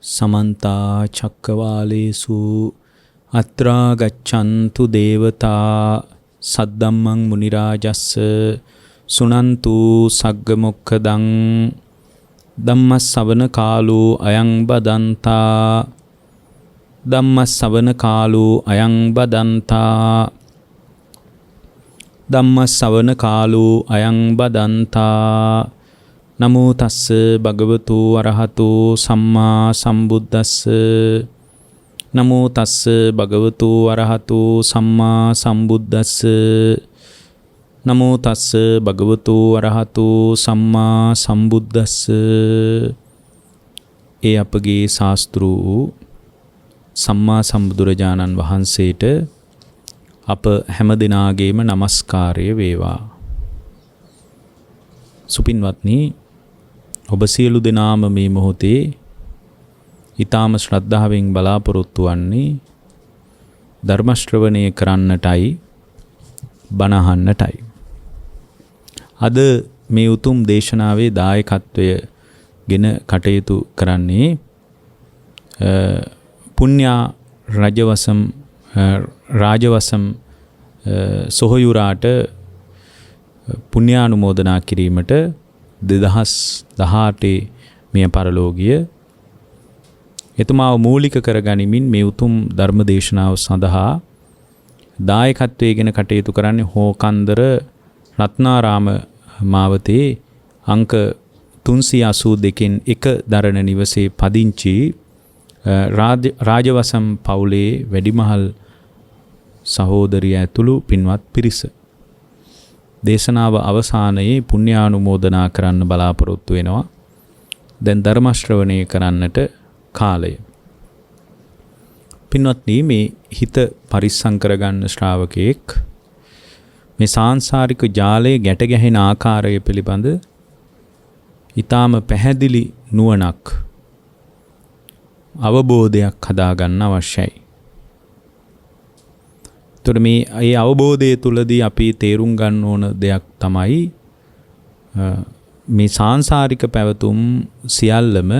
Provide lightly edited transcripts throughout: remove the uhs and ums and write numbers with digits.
समन्ता चक्रवालेषु अत्रा गच्छन्तु देवता सद्दम्मं मुनिराजस्स सुनन्तु सग्गमुखदं ධම්මස්සවන කාලෝ අයං බදන්තා ධම්මස්සවන කාලෝ අයං බදන්තා ධම්මස්සවන කාලෝ අයං බදන්තා නමෝ තස්ස භගවතු අරහතෝ සම්මා සම්බුද්දස්ස නමෝ තස්ස භගවතු අරහතෝ සම්මා සම්බුද්දස්ස නමෝ තස්ස භගවතු අරහතෝ සම්මා සම්බුද්දස්ස. ඒ අපගේ ශාස්ත්‍රු සම්මා සම්බුදුරජාණන් වහන්සේට අප හැම දිනාගේම নমස්කාරය වේවා. සුපින්වත්නි, ඔබ සියලු දෙනාම මේ මොහොතේ ඊ타ම ශ්‍රද්ධාවෙන් බලාපොරොත්තු වන්නේ ධර්ම ශ්‍රවණය කරන්නටයි, බණ අහන්නටයි. අද මේ උතුම් දේශනාවේ දායකත්වය ගෙන කටයුතු කරන්නේ පුණ්‍යා රාජවසම් සොහොයුරාට පුණ්‍යානුමෝදනා කිරීමට 2018 මිය පරලෝකීය එතුමාව මූලික කරගනිමින් මේ උතුම් ධර්ම දේශනාව සඳහා දායකත්වයේ ගෙන කටයුතු කරන්නේ හෝකන්දර රත්නාරාම මාවතේ අංක 382න් එක දරණ නිවසේ පදිංචි රාජවසම් පවුලේ වැඩිමහල් සහෝදරිය ඇතුළු පින්වත් පිරිස. දේශනාව අවසානයේ පුණ්‍යානුමෝදනා කරන්න බලාපොරොත්තු වෙනවා. දැන් ධර්ම ශ්‍රවණය කරන්නට කාලය. පින්වත්නි, මේ හිත පරිස්සම් කරගන්න ශ්‍රාවකෙක් මේ සාංශාරික ජාලයේ ගැට ගැහෙන ආකාරය පිළිබඳ ඊටාම පැහැදිලි නුවණක්, අවබෝධයක් හදාගන්න අවශ්‍යයි. ඒතර මේ අවබෝධය තුලදී අපි තේරුම් ගන්න ඕන දෙයක් තමයි මේ සාංශාරික පැවතුම් සියල්ලම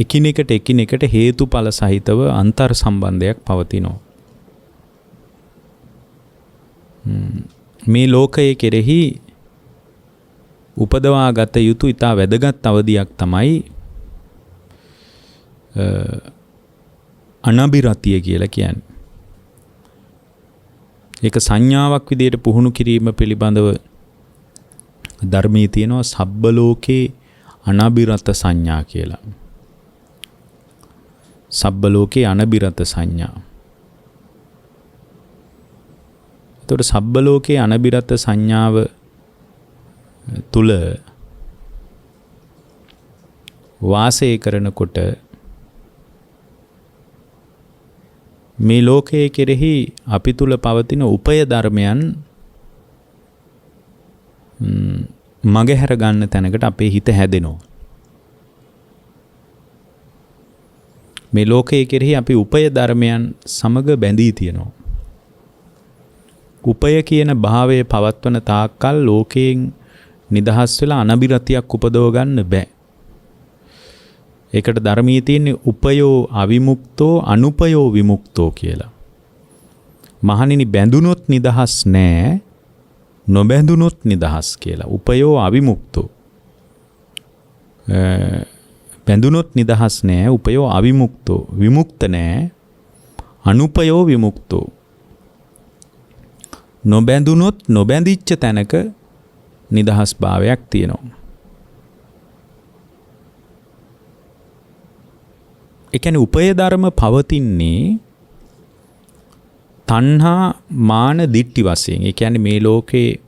එකිනෙකට හේතුඵල සහිතව අන්තර් සම්බන්ධයක් පවතිනවා. මේ ලෝකයේ කෙරෙහි උපදවා ගත යුතු ඉතා වැදගත් අවධියක් තමයි අනබිරතිය කියලා කියන්නේ. ඒක සංඥාවක් විදිහට පුහුණු කිරීම පිළිබඳව ධර්මයේ තියෙනවා සබ්බ ලෝකේ අනබිරත සංඥා කියලා. සබ්බ ලෝකේ අනබිරත සංඥා. එතකොට සබ්බ ලෝකේ අනබිරත සංඥාව තුල වාසය කරනකොට මේ ලෝකයේ කෙරෙහි අපි තුල පවතින උපය ධර්මයන් මගහැර ගන්න තැනකට අපේ හිත හැදෙනවා. මේ ලෝකයේ කෙරෙහි අපි උපය ධර්මයන් සමග බැඳී තියෙනවා. උපය කියන භාවය පවත්වන තාක්කල් ලෝකයෙන් නිදහස් වෙලා අනබිරතියක් උපදව ගන්න බෑ. ඒකට ධර්මයේ තියෙන්නේ උපයෝ අවිමුක්තෝ අනුපයෝ විමුක්තෝ කියලා. මහණෙනි, බැඳුනොත් නිදහස් නෑ, නොබැඳුනොත් නිදහස් කියලා. උපයෝ අවිමුක්තෝ. බැඳුනොත් නිදහස් නෑ, උපයෝ අවිමුක්තෝ. විමුක්ත නෑ, අනුපයෝ විමුක්තෝ. නොබැඳුනොත් නොබැඳිච්ච තැනක නිදහස් භාවයක් තියෙනවා. ඒ කියන්නේ උපය ධර්ම පවතින්නේ තණ්හා මාන දිට්ඨි වශයෙන්. ඒ කියන්නේ මේ ලෝකේ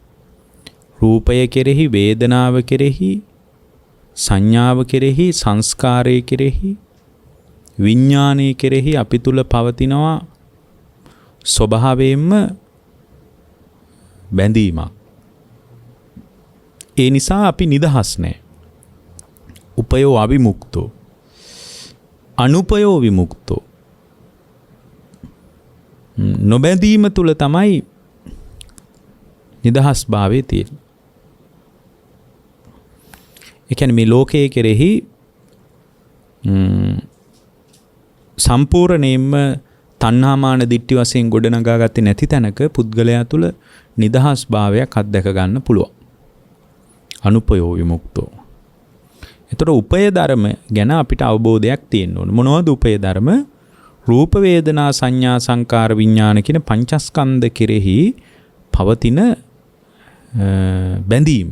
රූපය කෙරෙහි, වේදනාව කෙරෙහි, සංඥාව කෙරෙහි, සංස්කාරය කෙරෙහි, විඥානය කෙරෙහි අපි තුල පවතිනවා ස්වභාවයෙන්ම බැඳීමක්. ඒ නිසා අපි නිදහස් නැහැ. උපයෝ අවිමුක්තෝ. අනුපයෝ විමුක්තෝ. නොබැඳීම තුල තමයි නිදහස් භාවයේ තියෙන්නේ. ඒ කියන්නේ මේ ලෝකයේ කෙරෙහි සම්පූර්ණයෙන්ම තණ්හාමාන දිට්ඨි වශයෙන් ගොඩනගාගත්තේ නැති තැනක පුද්ගලයා තුළ නිදහස් භාවයක් අත්දැක ගන්න පුළුවන්. අනුපයෝ විමුක්තෝ. එතකොට උපය ධර්ම ගැන අපිට අවබෝධයක් තියෙන්න ඕන. මොනවද උපය ධර්ම? රූප වේදනා සංඥා සංකාර විඥාන කියන පංචස්කන්ධ කෙරෙහි පවතින බැඳීම.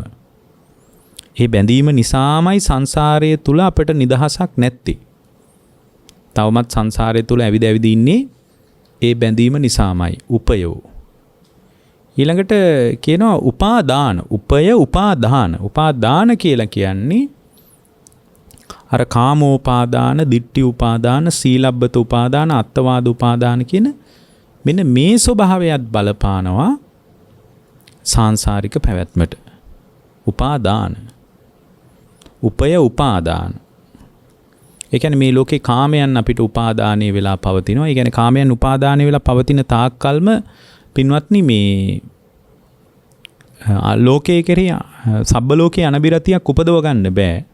ඒ බැඳීම නිසාමයි සංසාරයේ තුල අපට නිදහසක් නැත්තේ. තවමත් සංසාරයේ තුල ඇවිද ඇවිද ඉන්නේ ඒ බැඳීම නිසාමයි. උපයෝ. ඊළඟට කියනවා උපාදාන. උපය උපාදාන. උපාදාන කියලා කියන්නේ අර කාමෝපාදාන, ditthi උපාදාන, සීලබ්බත උපාදාන, අත්තවාද උපාදාන කියන මෙන්න මේ ස්වභාවයත් බලපානවා සාංශාරික පැවැත්මට. උපාදාන. උපය උපාදාන. ඒ කියන්නේ මේ ලෝකේ කාමයන් අපිට උපාදානීය වෙලා පවතිනවා. ඒ කියන්නේ කාමයන් උපාදානීය වෙලා පවතින තාක්කල්ම පින්වත්නි මේ ලෝකයේ කෙරෙහි සබ්බ ලෝකේ අනබිරතියක් උපදව ගන්න බෑ.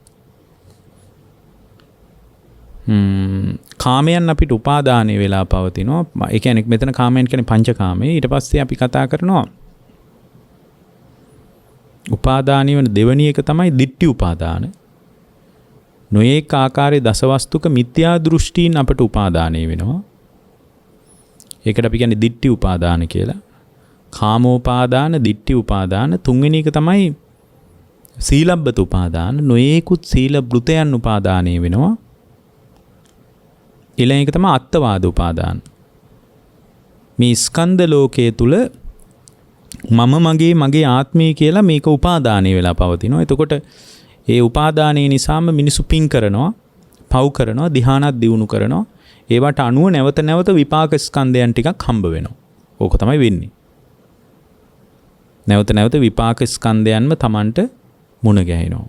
කාමයන් අපිට උපාදානීය වෙලා පවතිනවා. ඒ කියන්නේ මෙතන කාමයන් කියන්නේ පංචකාමයේ. ඊට පස්සේ අපි කතා කරනවා උපාදානීය වෙන දෙවෙනි එක තමයි ditthi උපාදාන. නොයේක ආකාරයේ දසවස්තුක මිත්‍යා දෘෂ්ටීන් අපට උපාදානීය වෙනවා. ඒකට අපි කියන්නේ ditthi උපාදාන කියලා. කාමෝපාදාන, ditthi උපාදාන. තුන්වෙනි එක තමයි සීලබ්බත උපාදාන. නොයේකුත් සීල බ්‍රුතයන් උපාදානීය වෙනවා. ඊළඟ එක තමයි අත්තවාද උපාදාන. මේ ස්කන්ධ ලෝකයේ තුල මම මගේ ආත්මය කියලා මේක උපාදානීය වෙලා පවතිනවා. එතකොට ඒ උපාදානයේ නිසාම මිනිසු පින් කරනවා, පව් කරනවා, ධ්‍යානත් දියුණු කරනවා. ඒවට අනුව නැවත නැවත විපාක ස්කන්ධයන් ටිකක් හම්බ වෙනවා. ඕක තමයි වෙන්නේ. නැවත නැවත විපාක ස්කන්ධයන්ම Tamanට මුණ ගැහෙනවා.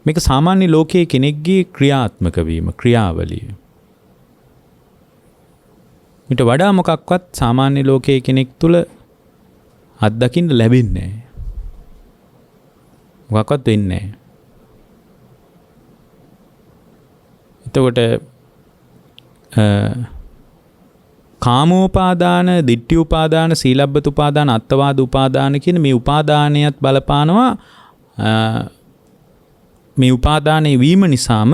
මේක සාමාන්‍ය ලෝකයේ කෙනෙක්ගේ ක්‍රියාත්මක වීම, ක්‍රියාවලිය. ඊට වඩා මොකක්වත් සාමාන්‍ය ලෝකයේ කෙනෙක් තුළ අත්දකින්න ලැබෙන්නේ නැහැ. මොකක්වත් වෙන්නේ නැහැ. එතකොට කාමෝපාදාන, ditthi උපාදාන, සීලබ්බත උපාදාන, අත්තවාද උපාදාන කියන මේ උපාදානයත් බලපානවා. මේ උපාදානයේ වීම නිසාම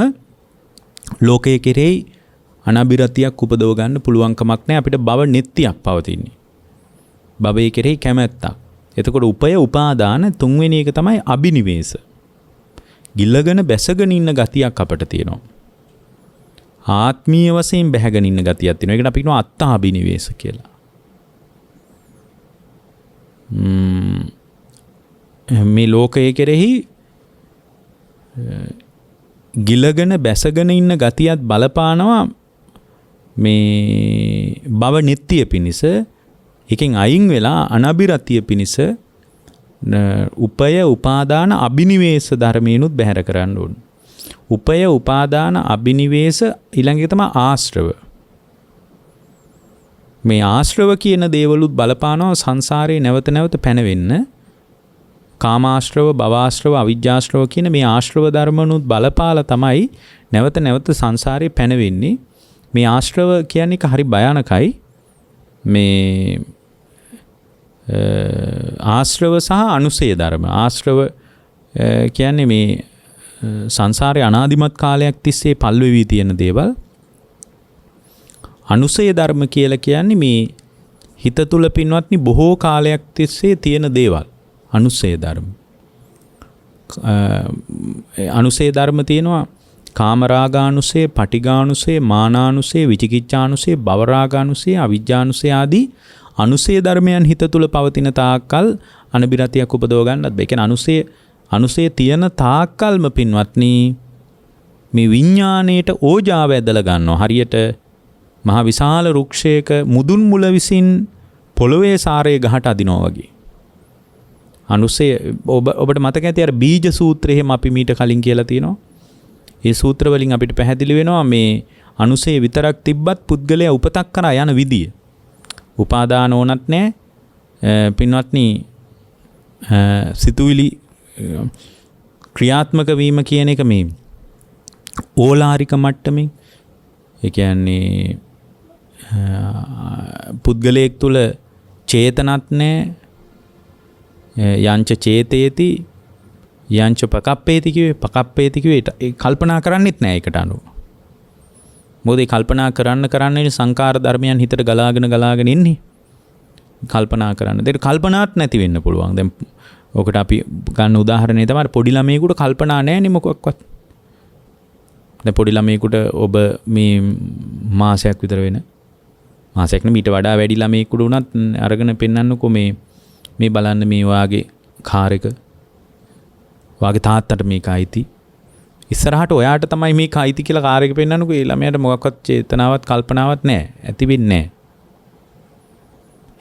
ලෝකයේ කෙරෙහි අනබිරතියක් උපදව ගන්න පුළුවන්කමක් නැහැ. අපිට භව නිට්ටියක් පවතින්නේ. භවයේ කෙරෙහි කැමැත්තක්. එතකොට උපය උපාදාන. තුන්වෙනි එක තමයි අබිනිවේෂ. ගිල්ලගෙන බැසගෙන ඉන්න ගතියක් අපට තියෙනවා. ආත්මීය වශයෙන් බැහැගෙන ඉන්න ගතියක් තියෙනවා. ඒකට අපි කියනවා අත්තා අබිනිවේෂ කියලා. මේ ලෝකයේ කෙරෙහි ගිලගෙන බැසගෙන ඉන්න ගතියත් බලපානවා මේ භව නිට්ටිය පිණිස. එකෙන් අයින් වෙලා අනබිරතිය පිණිස උපය උපාදාන අබිනිවේෂ ධර්මයනුත් බැහැර කරන්න ඕන. උපය උපාදාන අබිනිවේෂ ඊළඟට තමයි ආශ්‍රව. මේ ආශ්‍රව කියන දේවලුත් බලපානවා සංසාරේ නැවත නැවත පැනවෙන්න. කාමාශ්‍රව, භවආශ්‍රව, අවිජ්ජාශ්‍රව කියන මේ ආශ්‍රව ධර්මනුත් බලපාලා තමයි නැවත නැවත සංසාරේ පැනවෙන්නේ. මේ ආශ්‍රව කියන්නේ හරි භයානකයි. මේ ආශ්‍රව සහ අනුසය ධර්ම. ආශ්‍රව කියන්නේ මේ සංසාරේ අනාදිමත් කාලයක් තිස්සේ පල්වෙවි තියෙන දේවල්. අනුසය ධර්ම කියලා කියන්නේ මේ හිත තුල පින්වත්නි බොහෝ කාලයක් තිස්සේ තියෙන දේවල්. අනුසය ධර්ම. අනුසය ධර්ම තියෙනවා කාමරාගානුසය, පටිඝානුසය, මානානුසය, විචිකිච්ඡානුසය, භවරාගානුසය, අවිජ්ජානුසය ආදී අනුසය ධර්මයන් හිත තුල පවතින තාක්කල් අනබිරතියක් උපදව ගන්නත් බෑ. කියන්නේ අනුසය තියෙන තාක්කල්ම පින්වත්නි මේ විඥාණයට ඕජාව ඇදලා ගන්නවා. හරියට මහ විශාල රුක්ෂයක මුදුන් මුල විසින් පොළවේ සාරයේ ගහට අදිනවා වගේ. අනුසය ඔබට මතක ඇති අර බීජ සූත්‍රය එහෙම අපි මීට කලින් කියලා තියෙනවා. ඒ සූත්‍ර වලින් අපිට පැහැදිලි වෙනවා මේ අනුසය විතරක් තිබ්බත් පුද්ගලයා උපතක් කරා යන විදිය. උපාදාන ඕනත් නැහැ. පින්වත්නි සිතුවිලි ක්‍රියාත්මක වීම කියන එක මේ ඕලාරික මට්ටමින් ඒ කියන්නේ පුද්ගලයෙක් තුළ චේතනත් නැහැ යංච චේතේති යංච පකප්පේති කිව්වේ පකප්පේති කිව්වේ ඒ කල්පනා කරන්නෙත් නැහැ ඒකට අනුව. මොකද ඒ කල්පනා කරන්නේ සංකාර ධර්මයන් හිතට ගලාගෙන ඉන්නේ. කල්පනා කරන්න. ඒක කල්පනාත් නැති වෙන්න පුළුවන්. දැන් ඔකට අපි ගන්න උදාහරණය තමයි පොඩි ළමයෙකුට කල්පනා නැහැ නේ මොකක්වත්. දැන් පොඩි ළමයෙකුට ඔබ මේ මාසයක් විතර වෙන මාසයක් නෙමෙයි ඊට වඩා වැඩි ළමයෙකුට උනත් අරගෙන පෙන්නන්නකෝ මේ බලන්න මේ වාගේ කාර් එක වාගේ තාත්තට මේක අයිති. ඉස්සරහට ඔයාට තමයි මේක අයිති කියලා කාර් එක පෙන්නන්නකෝ. ඒ ළමයාට මොකක්වත් චේතනාවක් කල්පනාවක් නැහැ. ඇති වෙන්නේ නැහැ.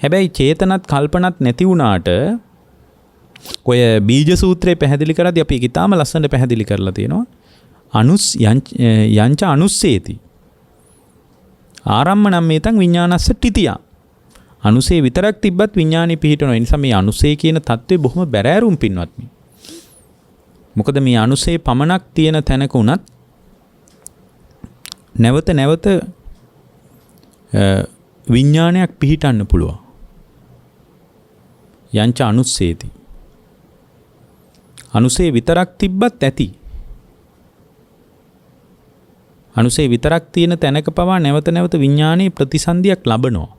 හැබැයි චේතනත් කල්පනත් නැති වුණාට ඔය බීජ සූත්‍රයේ පැහැදිලි කරද්දී අපි ඒක ඉතාම ලස්සනට පැහැදිලි කරලා තියෙනවා. යංච අනුස්සේති ආරම්මනම් මේතන් විඥානස්ස තිතිය. අනුසේ විතරක් තිබ්බත් විඥානෙ පිහිටනවා. ඒ නිසා මේ අනුසේ කියන தત્ත්වය බොහොම බැරෑරුම් පින්වත්නි. මොකද මේ අනුසේ පමණක් තියෙන තැනක උනත් නැවත විඥානයක් පිහිටන්න පුළුවන්. යංච අනුස්සේති. අනුසේ විතරක් තිබ්බත් ඇති. අනුසේ විතරක් තියෙන තැනක පවා නැවත විඥානයේ ප්‍රතිසන්දියක් ලබනවා.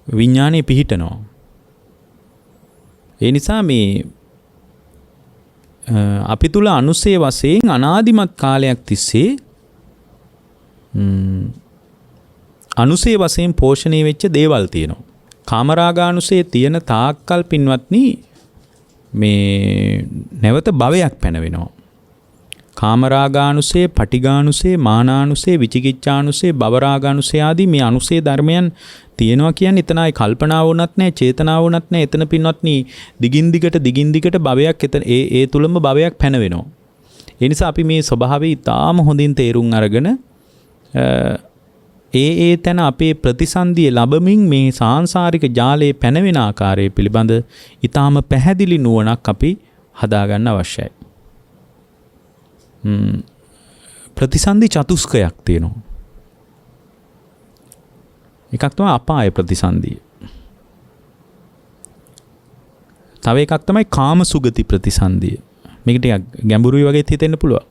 විඥානයේ පිහිටනවා. ඒ නිසා මේ අපි තුල අනුසේ වශයෙන් අනාදිමත් කාලයක් තිස්සේ අනුසේ වශයෙන් පෝෂණය වෙච්ච දේවල් තියෙනවා. කාමරාගානුසේ තියෙන තාක්කල් පින්වත්නි මේ නැවත භවයක් පැනවෙනවා. කාමරාගානුසේ, පටිඝානුසේ, මානානුසේ, විචිකිච්ඡානුසේ, භවරාගානුසේ ආදී මේ අනුසේ ධර්මයන් තියෙනවා කියන්නේ එතනයි කල්පනාව වුණත් නැහැ, චේතනාව වුණත් නැහැ. එතන පින්වත්නි දිගින් දිගට භවයක් එතන ඒ තුලම භවයක් පැනවෙනවා. ඒ නිසා අපි මේ ස්වභාවය ඉතාම හොඳින් තේරුම් අරගෙන ඒ තැන අපේ ප්‍රතිසන්දිය ලැබමින් මේ සාංශාරික ජාලයේ පැනවෙන ආකාරය පිළිබඳ ඊටාම පැහැදිලි නුවණක් අපි හදාගන්න අවශ්‍යයි. ප්‍රතිසන්දි චතුස්කයක් තියෙනවා. එකක් තමයි අපාය ප්‍රතිසන්දිය. තව එකක් තමයි කාමසුගති ප්‍රතිසන්දිය. මේක ටිකක් ගැඹුරුයි වගේ හිතෙන්න පුළුවන්.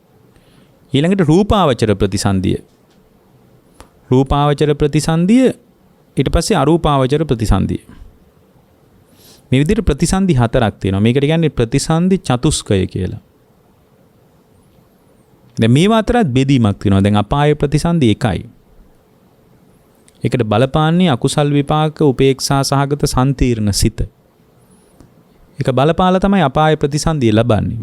ඊළඟට රූපාවචර ප්‍රතිසන්දිය. රූපාවචර ප්‍රතිසන්දිය ඊට පස්සේ අරූපාවචර ප්‍රතිසන්දිය. මේ විදිහට ප්‍රතිසන්දි හතරක් තියෙනවා. මේකට කියන්නේ ප්‍රතිසන්දි චතුස්කය කියලා. දැන් මේවා අතරත් බෙදීමක් තියෙනවා. දැන් අපාය ප්‍රතිසන්දි එකයි. ඒකට බලපාන්නේ අකුසල් විපාක උපේක්ෂා සහගත සම්තීර්ණ සිත. ඒක බලපාලා තමයි අපාය ප්‍රතිසන්දිය ලබන්නේ.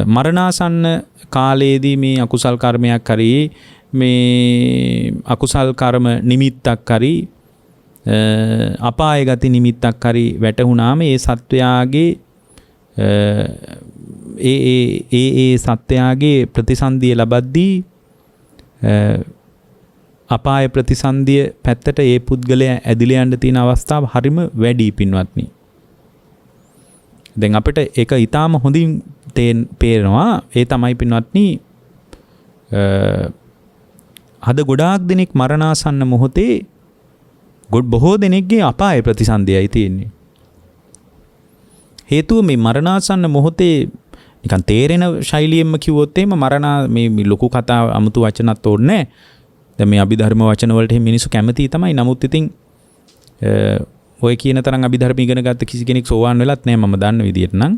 මරණාසන්න කාලයේදී මේ අකුසල් කර්මයක් හරි මේ අකුසල් කර්ම නිමිත්තක් හරි අපාය ගති නිමිත්තක් හරි වැටුණාම ඒ සත්වයාගේ ඒ සත්වයාගේ ප්‍රතිසන්දිය ලබද්දී අපාය ප්‍රතිසන්දිය පැත්තට ඒ පුද්ගලයා ඇදිලා යන්න තියෙන අවස්ථාව හරිම වැඩි පින්වත්නි. දැන් අපිට ඒක ඊටාම හොඳින් පේනවා. ඒ තමයි පින්වත්නි අද ගොඩාක් දෙනෙක් මරණාසන්න මොහොතේ බොහෝ දෙනෙක්ගේ අපාය ප්‍රතිසන්දියයි තියෙන්නේ. හේතුව මේ මරණාසන්න මොහොතේ නිකන් තේරෙන ශෛලියෙන්ම කිව්වොත් එහෙම මේ ලොකු කතා අමුතු වචනත් ඕනේ නැහැ. දැන් මේ අභිධර්ම වචන වලට මිනිස්සු කැමති තමයි. නමුත් ඉතින් ඔය කියන තරම් අභිධර්ම ඉගෙන ගත්ත කිසි කෙනෙක් සෝවාන් වෙලත් නැහැ මම දන්න විදියට නම්.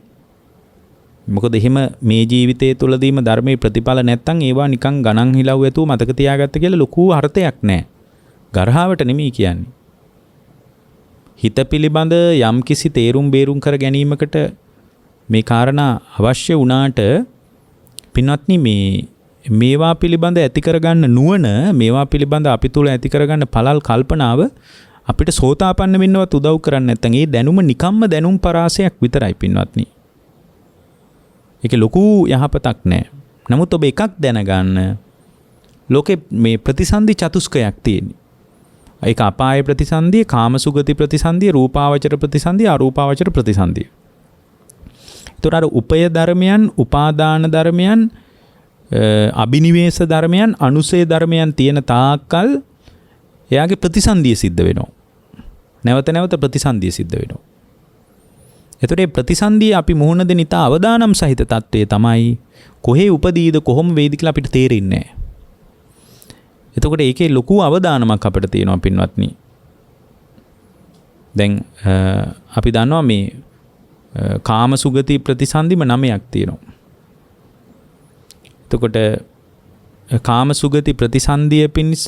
මොකද එහෙම මේ ජීවිතයේ තුලදීම ධර්මයේ ප්‍රතිඵල නැත්තම් ඒවා නිකන් ගණන් හිලව් ඇතුව මතක තියාගත්ත කියලා ලොකු අර්ථයක් නැහැ. ගරහාවට නෙමෙයි කියන්නේ. හිත පිළිබඳ යම් කිසි තේරුම් බේරුම් කර ගැනීමකට මේ කාරණා අවශ්‍ය වුණාට පින්වත්නි මේවා පිළිබඳ ඇති කරගන්න නුවණ, මේවා පිළිබඳ අපි තුල ඇති කරගන්න පළල් කල්පනාව අපිට සෝතාපන්න වෙන්නවත් උදව් කරන්නේ නැත්නම් ඒ දැනුම නිකම්ම දැනුම් පරාසයක් විතරයි පින්වත්නි. ඒකේ ලොකු යහපතක් නැහැ. නමුත් ඔබ එකක් දැනගන්න. ලෝකේ මේ ප්‍රතිසන්දි චතුස්කයක් තියෙනවා. ඒක අපාය ප්‍රතිසන්දිය, කාමසුගති ප්‍රතිසන්දිය, රූපාවචර ප්‍රතිසන්දිය, අරූපාවචර ප්‍රතිසන්දිය. ඒතර අර උපය ධර්මයන්, උපාදාන ධර්මයන්, අබිනිවේෂ ධර්මයන්, අනුසය ධර්මයන් තියෙන තාක්කල් එයාගේ ප්‍රතිසන්දිය සිද්ධ වෙනවා. නැවත නැවත ප්‍රතිසන්දිය සිද්ධ වෙනවා. එතකොට මේ ප්‍රතිසන්දිය අපි මුහුණ දෙන ඉතා අවදානම් සහිත தත්ත්වය තමයි කොහේ උපදීද කොහොම වේද කියලා අපිට තේරෙන්නේ නැහැ. එතකොට ඒකේ ලොකු අවදානමක් අපිට තියෙනවා පින්වත්නි. දැන් අපි දන්නවා මේ කාම සුගති ප්‍රතිසන්දිම 9ක් තියෙනවා. එතකොට කාම සුගති ප්‍රතිසන්දිය පිණිස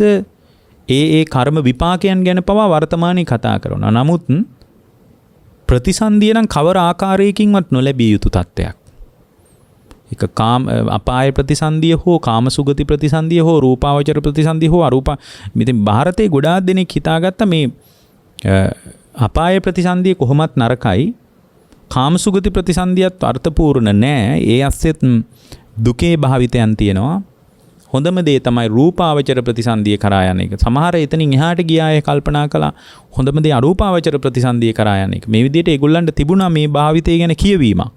ඒ කර්ම විපාකයන් ගැන පවා වර්තමානයේ කතා කරනවා. නමුත් ප්‍රතිසන්දිය නම් කවර ආකාරයකින්වත් නොලැබිය යුතු තත්ත්වයක්. එක අපාය ප්‍රතිසන්දිය හෝ කාම සුගති ප්‍රතිසන්දිය හෝ රූපාවචර ප්‍රතිසන්දිය හෝ අරූපා. ඉතින් ಭಾರತයේ ගොඩාක් දෙනෙක් හිතාගත්ත මේ අපාය ප්‍රතිසන්දිය කොහොමත් නරකයි. කාම සුගති ප්‍රතිසන්දියත් අර්ථපූර්ණ නෑ. ඒ අස්සෙත් දුකේ භාවිතයන් තියෙනවා. හොඳම දේ තමයි රූපාවචර ප්‍රතිසන්දිය කරා යන එක. සමහර එතනින් එහාට ගියා අය කල්පනා කළා හොඳම දේ අරූපාවචර ප්‍රතිසන්දිය කරා යන එක. මේ විදිහට ඒගොල්ලන්ට තිබුණා මේ භාවිතය ගැන කියවීමක්.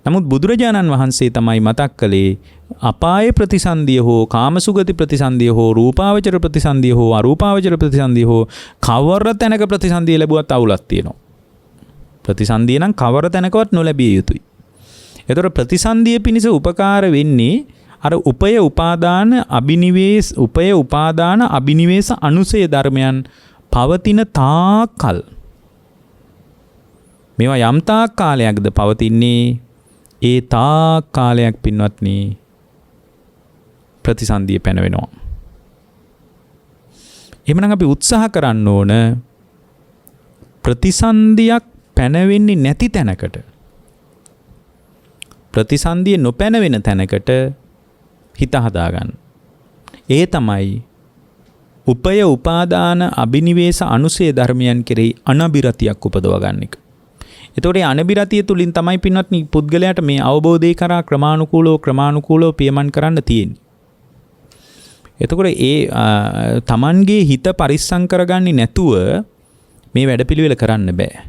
නමුත් බුදුරජාණන් වහන්සේ තමයි මතක් කළේ අපාය ප්‍රතිසන්දිය හෝ කාමසුගති ප්‍රතිසන්දිය හෝ රූපාවචර ප්‍රතිසන්දිය හෝ අරූපාවචර ප්‍රතිසන්දිය හෝ කවර තැනක ප්‍රතිසන්දිය ලැබුවත් අවුලක් තියෙනවා. ප්‍රතිසන්දිය නම් කවර තැනකවත් නොලැබිය යුතුයි. ඒතර ප්‍රතිසන්දිය පිණිස උපකාර වෙන්නේ අර උපය උපාදාන අබිනිවේෂ අනුසය ධර්මයන් පවතින තාකල්. මේවා යම් තාක් කාලයක්ද පවතින්නේ ඒ තාක් කාලයක් පින්වත්නි ප්‍රතිසන්දිය පැනවෙනවා. එහෙමනම් අපි උත්සාහ කරන්න ඕන ප්‍රතිසන්දියක් පැනවෙන්නේ නැති තැනකට, ප්‍රතිසන්දිය නොපැනවෙන තැනකට හිත හදාගන්න. ඒ තමයි උපය උපාදාන අබිනිවේෂ අනුසය ධර්මයන් කෙරෙහි අනබිරතියක් උපදව ගන්න එක. එතකොට මේ අනබිරතිය තුලින් තමයි පින්වත්නි පුද්ගලයාට මේ අවබෝධය කරා ක්‍රමානුකූලව පියමන් කරන්න තියෙන්නේ. එතකොට ඒ තමන්ගේ හිත පරිස්සම් කරගන්නේ නැතුව මේ වැඩපිළිවෙල කරන්න බෑ.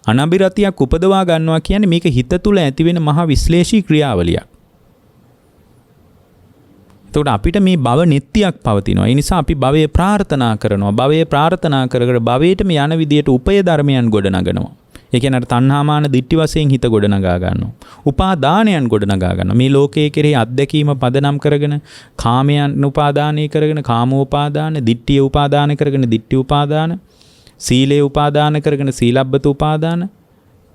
අනබිරතියක් උපදවා ගන්නවා කියන්නේ මේක හිත තුළ ඇතිවෙන මහා විශ්ලේෂී ක්‍රියාවලියක්. එතකොට අපිට මේ භව නිට්ටියක් පවතිනවා. ඒ නිසා අපි භවය ප්‍රාර්ථනා කරනවා. භවය ප්‍රාර්ථනා කර භවයටම යන විදියට උපය ධර්මයන් ගොඩනගනවා. ඒ කියන්නේ තණ්හාමාන දිට්ඨි වශයෙන් හිත ගොඩනගා ගන්නවා. උපාදානයන් ගොඩනගා ගන්නවා. මේ ලෝකයේ කෙරෙහි අත්දැකීම පදනම් කරගෙන කාමයන් උපාදානය කරගෙන කාමෝපාදාන, දිට්ඨිය උපාදාන කරගෙන දිට්ඨි උපාදාන, සීලේ උපාදාන කරගෙන සීලබ්බත උපාදාන,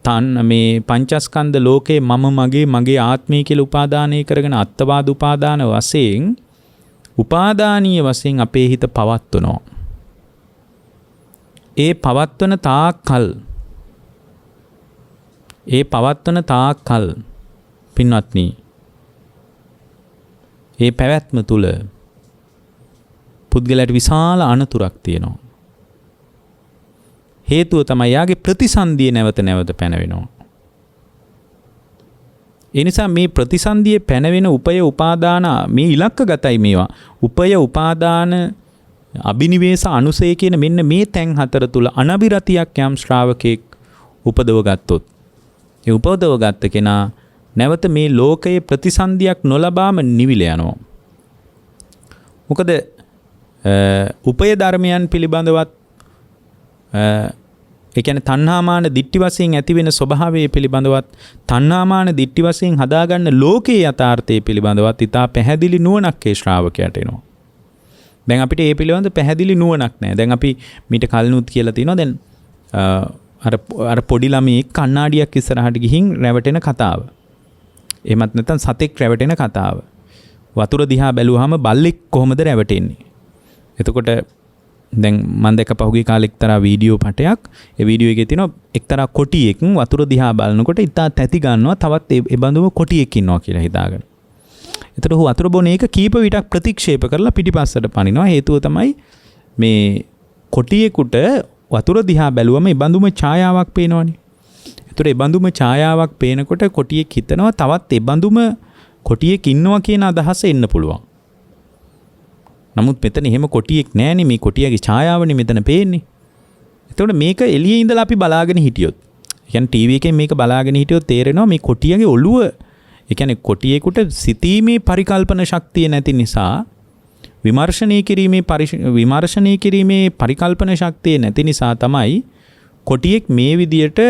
මේ පංචස්කන්ධ ලෝකේ මම මගේ ආත්මය කියලා උපාදානය කරගෙන අත්වාද උපාදාන වශයෙන් උපාදානීය වශයෙන් අපේ හිත පවත්වනවා. ඒ පවත්වන තාක්කල් පින්වත්නි ඒ පැවැත්ම තුල පුද්ගලයාට විශාල අනතුරක් තියෙනවා. හේතුව තමයි යාගේ ප්‍රතිසන්දිය නැවත නැවත පැනවෙනවා. ඒ නිසා මේ ප්‍රතිසන්දිය පැනවෙන උපය උපාදාන මේ ඉලක්කගතයි මේවා. උපය උපාදාන අබිනිවේෂ අනුසය කියන මෙන්න මේ තැන් හතර තුල අනබිරතියක් යම් ශ්‍රාවකෙක් උපදව ගත්තොත්, ඒ උපදව ගත්ත කෙනා නැවත මේ ලෝකයේ ප්‍රතිසන්දියක් නොලබාම නිවිල යනවා. මොකද උපය ධර්මයන් පිළිබඳවත් ඒ කියන්නේ තණ්හාමාන දිට්ඨි වශයෙන් ඇති වෙන ස්වභාවය පිළිබඳවත්, තණ්හාමාන දිට්ඨි වශයෙන් හදාගන්න ලෝකයේ යථාර්ථය පිළිබඳවත් ඉතා පැහැදිලි නුවණක් ඒ ශ්‍රාවකයාට එනවා. දැන් අපිට ඒ පිළිබඳ පැහැදිලි නුවණක් නැහැ. දැන් අපි මීට කලිනුත් කියලා තිනවා දැන් අර පොඩි ළමයෙක් කණ්ණාඩියක් ඉස්සරහට ගිහින් රැවටෙන කතාව. එහෙමත් නැත්නම් සතෙක් රැවටෙන කතාව. වතුර දිහා බැලුවාම බල්ලෙක් කොහොමද රැවටෙන්නේ? එතකොට දැන් මම දැක්ක පහුගිය කාලේ එක්තරා වීඩියෝ පටයක්. ඒ වීඩියෝ එකේ තියෙනවා එක්තරා කොටියෙක් වතුර දිහා බලනකොට ඉතා තැති ගන්නවා තවත් ඒ බඳුම කොටියෙක් ඉන්නවා කියලා හිතාගෙන. එතකොට ඔහු වතුර බොන එක කීප විටක් ප්‍රතික්ෂේප කරලා පිටිපස්සට පනිනවා. හේතුව තමයි මේ කොටියෙකුට වතුර දිහා බැලුවම ඒ බඳුම ඡායාවක් පේනවනේ. එතකොට ඒ බඳුම ඡායාවක් පේනකොට කොටියෙක් හිතනවා තවත් ඒ බඳුම කොටියෙක් ඉන්නවා කියන අදහස එන්න පුළුවන්. නමුත් මෙතන එහෙම කොටියෙක් නැහැනේ, මේ කොටියගේ ඡායාවනේ මෙතන පේන්නේ. එතකොට මේක එළියේ ඉඳලා අපි බලාගෙන හිටියොත්, කියන්නේ ටීවී එකෙන් මේක බලාගෙන හිටියොත් තේරෙනවා මේ කොටියගේ ඔළුව, ඒ කියන්නේ කොටියෙකුට සිතීමේ පරිකල්පන ශක්තිය නැති නිසා, විමර්ශනය කිරීමේ පරිකල්පන ශක්තිය නැති නිසා තමයි කොටියෙක් මේ විදියට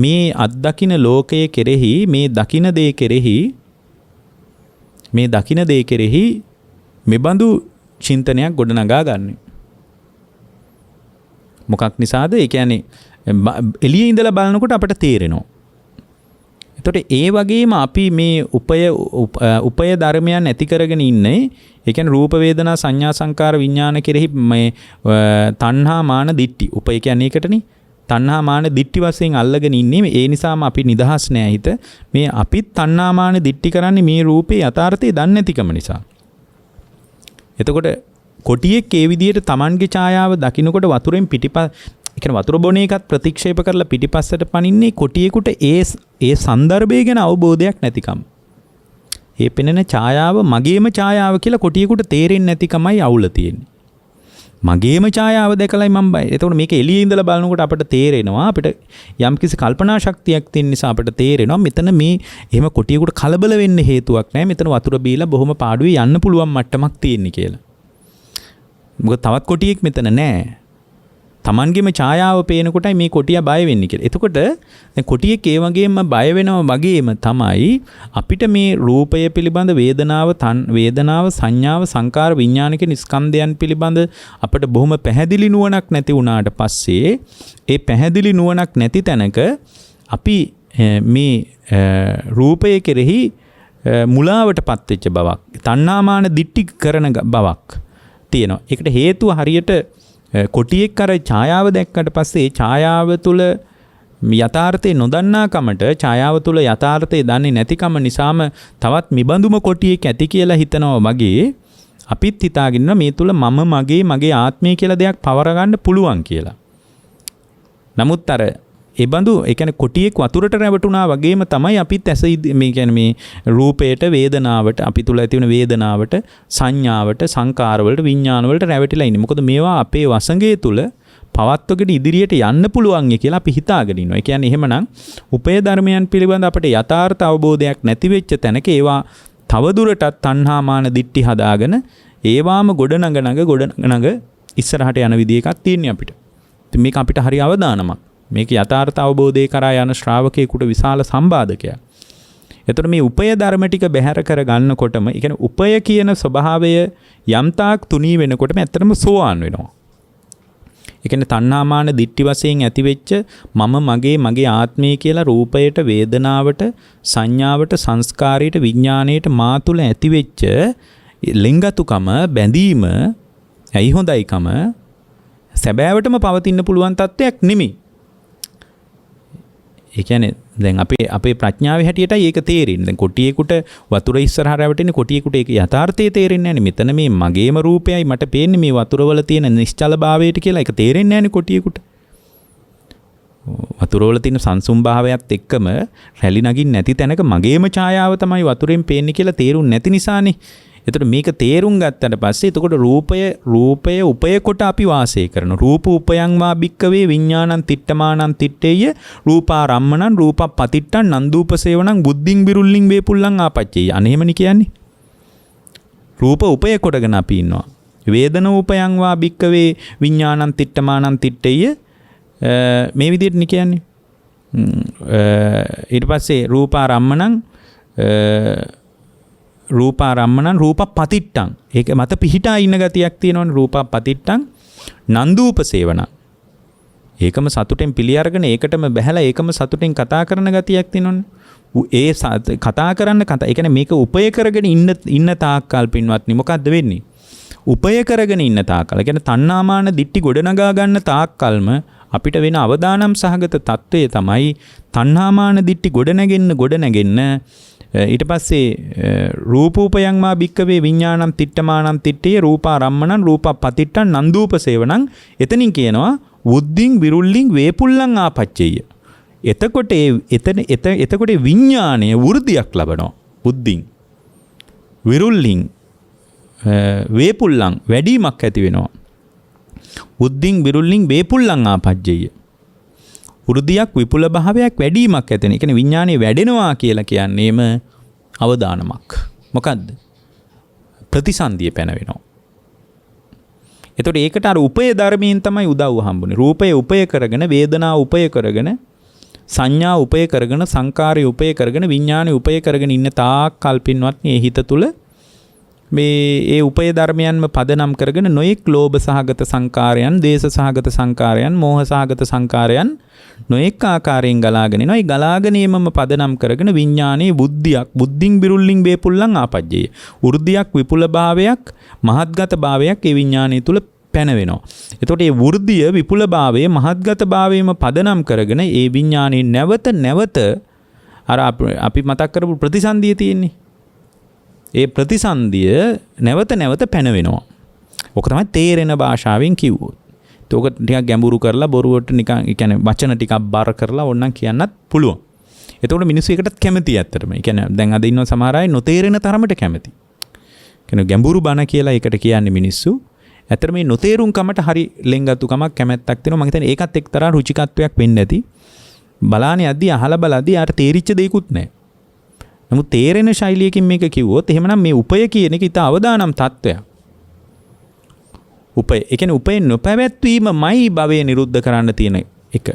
මේ අත්දකින ලෝකයේ කෙරෙහි, මේ දකින දේ කෙරෙහි මෙබඳු චින්තනයක් ගොඩනගා ගන්න. මොකක් නිසාද? ඒ කියන්නේ එළියේ ඉඳලා බලනකොට අපට තේරෙනවා. එතකොට ඒ වගේම අපි මේ උපය ධර්මයන් ඇති කරගෙන ඉන්නේ, ඒ කියන්නේ රූප වේදනා සංඥා සංකාර විඥාන කෙරෙහි මේ තණ්හා මාන දිට්ටි. උපය කියන්නේ ඒකටනේ. තණ්හා මාන දිට්ටි වශයෙන් අල්ලගෙන ඉන්නේ. ඒ නිසාම අපි නිදහස් නෑ හිත. මේ අපිත් තණ්හා මාන දිට්ටි කරන්නේ මේ රූපේ යථාර්ථය දන්නේ නැතිකම නිසා. එතකොට කොටියෙක් ඒ විදිහට Tamanගේ ඡායාව දකින්නකොට වතුරෙන් වතුර බොන එකත් ප්‍රතික්ෂේප කරලා පිටිපස්සට පනින්නේ කොටියෙකුට ඒ સંદર્ભය ගැන අවබෝධයක් නැතිකම. ඒ පෙනෙන ඡායාව මගේම ඡායාව කියලා කොටියෙකුට තේරෙන්නේ නැතිකමයි අවුල තියෙන්නේ. මගේම ඡායාව දැකලයි මම බය. එතකොට මේක එළියේ ඉඳලා බලනකොට අපිට තේරෙනවා, අපිට යම්කිසි කල්පනා ශක්තියක් තියෙන නිසා අපිට තේරෙනවා මෙතන මේ එහෙම කොටියෙකුට කලබල වෙන්න හේතුවක් නැහැ. මෙතන වතුර බීලා බොහොම පාඩුවේ යන්න පුළුවන් මට්ටමක් තියෙන්නේ කියලා. මොකද තවත් කොටියෙක් මෙතන නැහැ. Tamanගේම ඡායාව පේන කොටයි මේ කොටියා බය වෙන්නේ කියලා. එතකොට දැන් කොටියෙක් ඒ වගේම බය වෙනවා වගේම තමයි අපිට මේ රූපය පිළිබඳ වේදනාව සංඥාව සංකාර විඥාන කියන ස්කන්ධයන් පිළිබඳ අපිට බොහොම පැහැදිලි නුවණක් නැති වුණාට පස්සේ ඒ පැහැදිලි නුවණක් නැති තැනක අපි මේ රූපය කෙරෙහි මුලාවටපත් වෙච්ච බවක්, තණ්හාමාන දිට්ටි කරන බවක් තියෙනවා. ඒකට හේතුව හරියට කොටියෙක් අර ඡායාව දැක්කට පස්සේ ඡායාව තුල යථාර්ථය නොදන්නා කමට, ඡායාව තුල යථාර්ථය දන්නේ නැතිකම නිසාම තවත් මිබඳුම කොටියෙක් ඇති කියලා හිතනවා වගේ අපිත් හිතාගෙන මේ තුල මගේ ආත්මය කියලා දෙයක් පවර ගන්න පුළුවන් කියලා. නමුත් අර ඒ බඳු ඒ කියන්නේ කොටියෙක් වතුරට රැවටුණා වගේම තමයි අපිත් මේ කියන්නේ මේ රූපයට, වේදනාවට, අපි තුල ඇති වෙන වේදනාවට, සංඥාවට, සංකාරවලට, විඥානවලට රැවටිලා ඉන්නේ. මොකද මේවා අපේ වසඟයේ තුල පවත්වගෙන ඉදිරියට යන්න පුළුවන් කියලා අපි හිතාගෙන ඉන්නවා. ඒ කියන්නේ එහෙමනම් උපය ධර්මයන් පිළිබඳ අපිට යථාර්ථ අවබෝධයක් නැති වෙච්ච තැනක ඒවා තවදුරටත් තණ්හාමාන දිට්ටි හදාගෙන ඒවාම ගොඩනග ඉස්සරහට යන විදිහ එකක් තියෙනවා අපිට. ඉතින් මේක අපිට හරි අවදානමක්. මේක යථාර්ථ අවබෝධය කරා යන ශ්‍රාවකයෙකුට විශාල සම්බාධකයක්. එතකොට මේ උපය ධර්ම ටික බැහැර කර ගන්නකොටම, ඒ කියන්නේ උපය කියන ස්වභාවය යම්තාක් තුනී වෙනකොටම ඇත්තටම සෝවාන් වෙනවා. ඒ කියන්නේ තණ්හාමාන දිට්ටි වශයෙන් ඇතිවෙච්ච මගේ ආත්මය කියලා රූපයට, වේදනාවට, සංඥාවට, සංස්කාරයට, විඥාණයට මා තුළ ඇතිවෙච්ච ලිංගතුකම, බැඳීම, ඇයි හොඳයිකම සැබෑවටම පවතින්න පුළුවන් තත්ත්වයක් නෙමෙයි. ඒ කියන්නේ දැන් අපේ ප්‍රඥාවේ හැටියටයි ඒක තේරෙන්නේ. දැන් කොටියෙකුට වතුර ඉස්සරහට රැවටෙන්නේ කොටියෙකුට ඒක යථාර්ථය තේරෙන්නේ නැහැ නේ. මෙතන මේ මගේම රූපයයි මට පේන්නේ මේ වතුරවල තියෙන නිශ්චලභාවයට කියලා ඒක තේරෙන්නේ නැහැ නේ කොටියෙකුට. වතුරවල තියෙන සංසුම් භාවයත් එක්කම රැලි නගින් නැති තැනක මගේම ඡායාව තමයි වතුරෙන් පේන්නේ කියලා තේරුම් නැති නිසානේ. එතකොට මේක තේරුම් ගත්තට පස්සේ එතකොට රූපය උපය කොට අපි වාසය කරන රූප උපයං වා භික්කවේ විඥානං තිට්ඨමානං තිට්ඨේය රූපාරම්මණං රූපපතිට්ඨං නන්දූපසේවණං බුද්ධින් බිරුල්ලින් වේපුල්ලං ආපච්චේය. අනේමනි කියන්නේ. රූප උපය කොටගෙන අපි ඉන්නවා. වේදන උපයං වා භික්කවේ විඥානං තිට්ඨමානං තිට්ඨේය මේ විදිහට නේ කියන්නේ. ඊට පස්සේ රූපාරම්මණං රූපපතිට්ඨං, ඒක මත පිහිටා ඉන්න ගතියක් තියෙනවනේ. රූපපතිට්ඨං නන්දූපසේවණං, ඒකම සතුටෙන් පිළි අරගෙන ඒකටම බැහැලා ඒකම සතුටෙන් කතා කරන ගතියක් තියෙනවනේ. ඒ කතා ඒ කියන්නේ මේක උපය කරගෙන ඉන්න තාක්කල් පින්වත්නි මොකද්ද වෙන්නේ? උපය කරගෙන ඉන්න තාක්කල්, ඒ කියන්නේ තණ්හාමාන දිට්ටි ගොඩනගා ගන්න තාක්කල්ම අපිට වෙන අවදානම් සහගත తত্ত্বය තමයි තණ්හාමාන දිට්ටි ගොඩනැගෙන්න ඊට පස්සේ රූපූපයං මා භික්කවේ විඥානං තිට්ඨමානං තිට්ඨේ රූපාරම්මණං රූපපතිට්ඨං නන්දූපසේවණං. එතනින් කියනවා බුද්ධින් විරුල්ලින් වේපුල්ලං ආපච්චේය. එතකොට විඥාණය වෘද්ධියක් ලබනවා. බුද්ධින් විරුල්ලින් වේපුල්ලං වැඩිමක් ඇති වෙනවා. බුද්ධින් විරුල්ලින් වේපුල්ලං ආපච්චේය. වෘද්ධියක් විපුල භාවයක් වැඩිවීමක් ඇති වෙන. ඒ කියන්නේ විඥානේ වැඩෙනවා කියලා කියන්නේම අවදානමක්. මොකද්ද? ප්‍රතිසන්දිය පැන වෙනවා. එතකොට ඒකට අර උපය ධර්මයෙන් තමයි උදව්ව හම්බුනේ. රූපය උපය කරගෙන, වේදනාව උපය කරගෙන, සංඥා උපය කරගෙන, සංකාරය උපය කරගෙන, විඥානය උපය කරගෙන ඉන්න තාක් කල්පින්වත් මේ හිත තුල මේ උපය ධර්මයන්ම පදනම් කරගෙන නොයෙක් ලෝභ සහගත සංකාරයන්, දේශ සහගත සංකාරයන්, මෝහ සහගත සංකාරයන් නොයෙක් ආකාරයෙන් ගලාගෙන එනවා. ඒ ගලාගෙන යීමම පදනම් කරගෙන විඥානයේ බුද්ධියක්, බුද්ධින් බිරුල්ලින් බේපුල්ලන් ආපජ්ජේ. වෘද්ධියක්, විපුල භාවයක්, මහත්ගත භාවයක් ඒ විඥානයේ තුල පැන වෙනවා. එතකොට මේ වෘද්ධිය, විපුල භාවය, මහත්ගත භාවයම පදනම් කරගෙන ඒ විඥානයේ නැවත නැවත අර අපි මතක් කරපු ප්‍රතිසන්දිය තියෙන්නේ. ඒ ප්‍රතිසන්දිය නැවත නැවත පැන වෙනවා. ඔක තමයි තේරෙන භාෂාවෙන් කිව්වොත්. ඒක ටිකක් ගැඹුරු කරලා බොරුවට නිකන් ඒ කියන්නේ වචන ටිකක් බර කරලා ඕනනම් කියන්නත් පුළුවන්. එතකොට මිනිස්සු ඒකටත් කැමති ඇත්තටම. ඒ කියන්නේ දැන් අද ඉන්න සමහර අය නොතේරෙන තරමට කැමති. කියන්නේ ගැඹුරු බණ කියලා ඒකට කියන්නේ මිනිස්සු. ඇත්තට මේ නොතේරුම්කමට හරි ලෙන්ගතුකමක් කැමැත්තක් තියෙනවා. මම හිතන්නේ ඒකත් එක්තරා රුචිකත්වයක් වෙන්න ඇති. බලානේ යද්දී අහලා බලද්දී ආට තේරිච්ච දෙයක්වත් නැහැ. නමුත් තේරෙන ශෛලියකින් මේක කිව්වොත් එහෙමනම් මේ උපය කියන එක ඊට අවදානම් තත්වයක්. උපය. ඒ කියන්නේ උපය නොපැවැත්වීමමයි භවය නිරුද්ධ කරන්න තියෙන එක.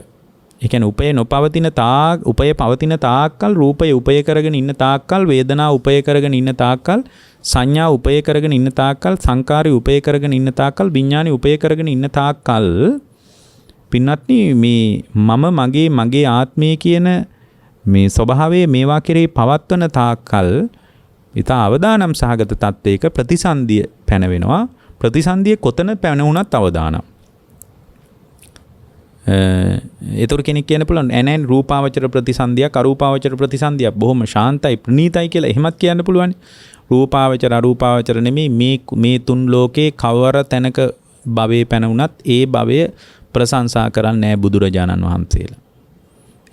ඒ කියන්නේ උපය නොපවතින තාක්, උපය පවතින තාක්කල්, රූපය උපය කරගෙන ඉන්න තාක්කල්, වේදනා උපය කරගෙන ඉන්න තාක්කල්, සංඥා උපය කරගෙන ඉන්න තාක්කල්, සංකාරي උපය කරගෙන ඉන්න තාක්කල්, විඥානي උපය කරගෙන ඉන්න තාක්කල් පින්වත්නි මේ මගේ ආත්මය කියන මේ ස්වභාවයේ මේවා කෙරෙහි පවත්වන තාක්කල් ඊට අවදානම් සහගත තත්ත්වයක ප්‍රතිසන්දිය පැන වෙනවා. ප්‍රතිසන්දිය කොතන පැන වුණත් අවදානම්. ඒතර කෙනෙක් කියන්න පුළුවන් එනෙන් රූපාවචර ප්‍රතිසන්දියක්, අරූපාවචර ප්‍රතිසන්දියක් බොහොම ශාන්තයි, ප්‍රණීතයි කියලා එහෙමත් කියන්න පුළුවන්. රූපාවචර අරූපාවචර නෙමෙයි මේ තුන් ලෝකේ කවර තැනක භවයේ පැන වුණත් ඒ භවය ප්‍රශංසා කරන්නේ නැහැ බුදුරජාණන් වහන්සේලා.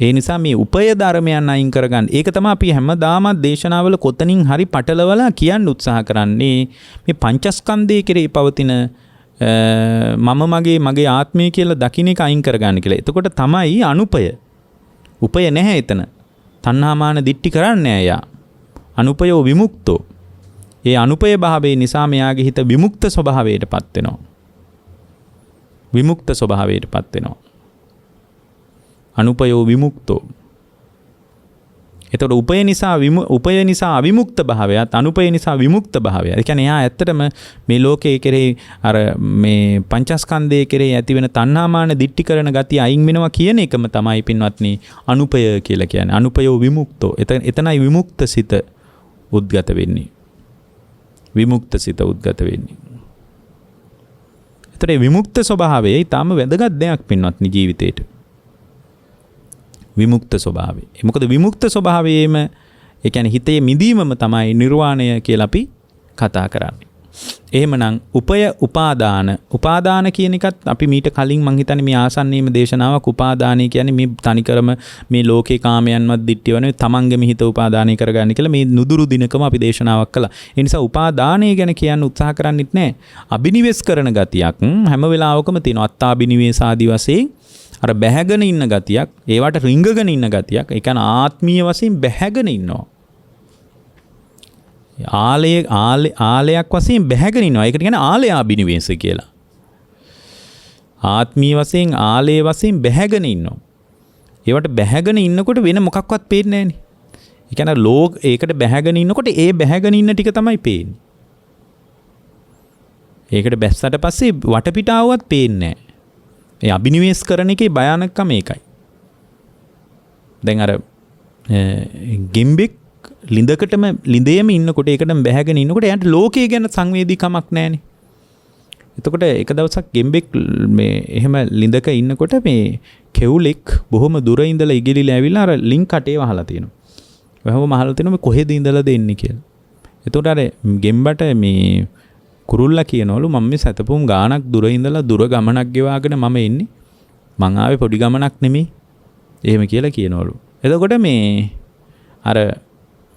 ඒ නිසා මේ උපය ධර්මයන් අයින් කරගන්න. ඒක තමයි අපි හැමදාම දේශනාවල කොතනින් හරි පටලවලා කියන්න උත්සාහ කරන්නේ. මේ පංචස්කන්ධයේ කෙරෙහි පවතින මගේ ආත්මය කියලා දකින්න එක අයින් කරගන්න කියලා. එතකොට තමයි අනුපය. උපය නැහැ එතන. තණ්හාමාන දිට්ටි කරන්නේ නැහැ යා. අනුපයෝ විමුක්තෝ. ඒ අනුපය භාවයේ නිසා මෙයාගේ හිත විමුක්ත ස්වභාවයටපත් වෙනවා. විමුක්ත ස්වභාවයටපත් වෙනවා. අනුපයෝ විමුක්තෝ. එතකොට උපය නිසා අවිමුක්ත භාවයත්, අනුපය නිසා විමුක්ත භාවයත්. ඒ කියන්නේ එයා ඇත්තටම මේ ලෝකයේ කෙරෙහි අර මේ පංචස්කන්ධයේ කෙරෙහි ඇතිවෙන තණ්හාමාන දිට්ටි කරන ගතිය අයින් වෙනවා කියන එකම තමයි පින්වත්නි අනුපය කියලා කියන්නේ. අනුපයෝ විමුක්තෝ. එතනයි විමුක්ත සිත උද්ගත වෙන්නේ. විමුක්ත සිත උද්ගත වෙන්නේ. එතකොට විමුක්ත ස්වභාවය ඊටාම වැදගත් දෙයක් පින්වත්නි ජීවිතේට. විමුක්ත ස්වභාවය. මොකද විමුක්ත ස්වභාවයේම ඒ කියන්නේ හිතේ මිදීමම තමයි නිර්වාණය කියලා අපි කතා කරන්නේ. එහෙමනම් උපාදාන කියන එකත් අපි මීට කලින් මං හිතන්නේ මේ ආසන්නයේම දේශනාවක් උපාදානය කියන්නේ මේ තනිකරම මේ ලෝකේ කාමයන්වත් දිට්ඨියවනේ තමන්ගේම හිත උපාදානය කරගන්න කියලා මේ නුදුරු දිනකම අපි දේශනාවක් කළා. ඒ නිසා උපාදානය ගැන කියන්න උත්සාහ කරන්නෙත් නැහැ. අබිනිවෙස් කරන ගතියක් හැම වෙලාවකම තියෙනවා. අත්තාබිනිවේස ආදි වශයෙන් අර බැහැගෙන ඉන්න ගතියක්, ඒවට රිංගගෙන ඉන්න ගතියක්, ඒ කියන්නේ ආත්මීය වශයෙන් බැහැගෙන ඉන්නවා. ආලයක් වශයෙන් බැහැගෙන ඉන්නවා. ඒකට කියන්නේ ආලයාබිනිවේස කියලා. ආත්මීය වශයෙන් ආලයේ වශයෙන් බැහැගෙන ඉන්නවා. ඒවට බැහැගෙන ඉන්නකොට වෙන මොකක්වත් පේන්නේ නැහනේ. ඒ කියන්නේ ඒකට බැහැගෙන ඉන්නකොට ඒ බැහැගෙන ඉන්න ටික තමයි පේන්නේ. ඒකට බැස්සට පස්සේ වටපිටාවවත් පේන්නේ නැහැ. ඒ අබිනිවේෂ කරන එකේ භයානකම ඒකයි. දැන් අර ගෙම්බෙක් ලිඳේම ඉන්නකොට ඒකටම බැහැගෙන ඉන්නකොට එයාට ලෝකයේ ගැන සංවේදීකමක් නැහැනේ. එතකොට එක දවසක් ගෙම්බෙක් මේ එහෙම ලිඳක ඉන්නකොට මේ කෙවුලෙක් බොහොම දුර ඉඳලා ඉගිලිලා ඇවිල්ලා අර ලින් කටේ වහලා තියෙනවා. වහම මහලා තියෙනවා මේ කොහෙද ඉඳලාද එන්නේ කියලා. එතකොට අර ගෙම්බට මේ කුරුල්ලා කියනවලු මම මේ සතපුම් ගානක් දුර ඉඳලා දුර ගමනක් ගෙවාගෙන මම එන්නේ. මං ආවේ පොඩි ගමනක් නෙමෙයි. එහෙම කියලා කියනවලු. එතකොට මේ අර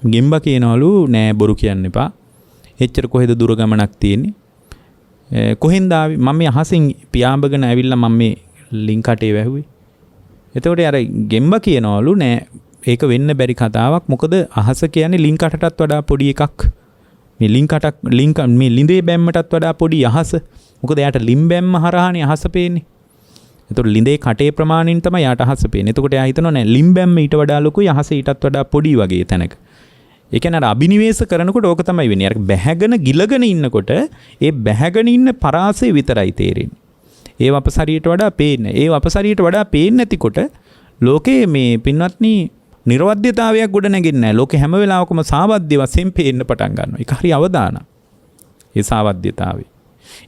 ගෙම්බා කියනවලු නෑ බොරු කියන්න එපා. එච්චර කොහෙද දුර ගමනක් තියෙන්නේ? කොහෙන්ද ආවේ? මම මේ අහසින් පියාඹගෙන ඇවිල්ලා මම මේ ලින් කටේ වැහුවේ. එතකොට අර ගෙම්බ කියනවලු නෑ ඒක වෙන්න බැරි කතාවක්. මොකද අහස කියන්නේ ලින් කටටත් වඩා පොඩි එකක්. මේ මේ ලිඳේ බැම්මටත් වඩා පොඩි අහස. මොකද එයාට ලිම් බැම්ම හරහානේ අහස පේන්නේ. එතකොට ලිඳේ කටේ ප්‍රමාණයෙන් තමයි යාට අහස පේන්නේ. එතකොට එයා හිතනවා නෑ ලිම් බැම්ම ඊට වඩා ලොකුයි අහස ඊටත් වඩා පොඩි වගේ තැනක. ඒ කියන්නේ අර අබිනිවේෂ කරනකොට ඕක තමයි වෙන්නේ. අර බැහැගෙන ගිලගෙන ඉන්නකොට ඒ බැහැගෙන ඉන්න පරාසය විතරයි තේරෙන්නේ. ඒ වපසරියට වඩා පේන්නේ. ඒ වපසරියට වඩා පේන්නේ නැතිකොට ලෝකේ මේ පින්වත්නි නිර්වද්‍යතාවයක් ගොඩ නැගෙන්නේ නැහැ. ලෝකේ හැම වෙලාවකම සාවද්‍ය වශයෙන් පේන්න පටන් ගන්නවා. ඒක හරි අවදානක්. ඒ සාවද්‍යතාවය.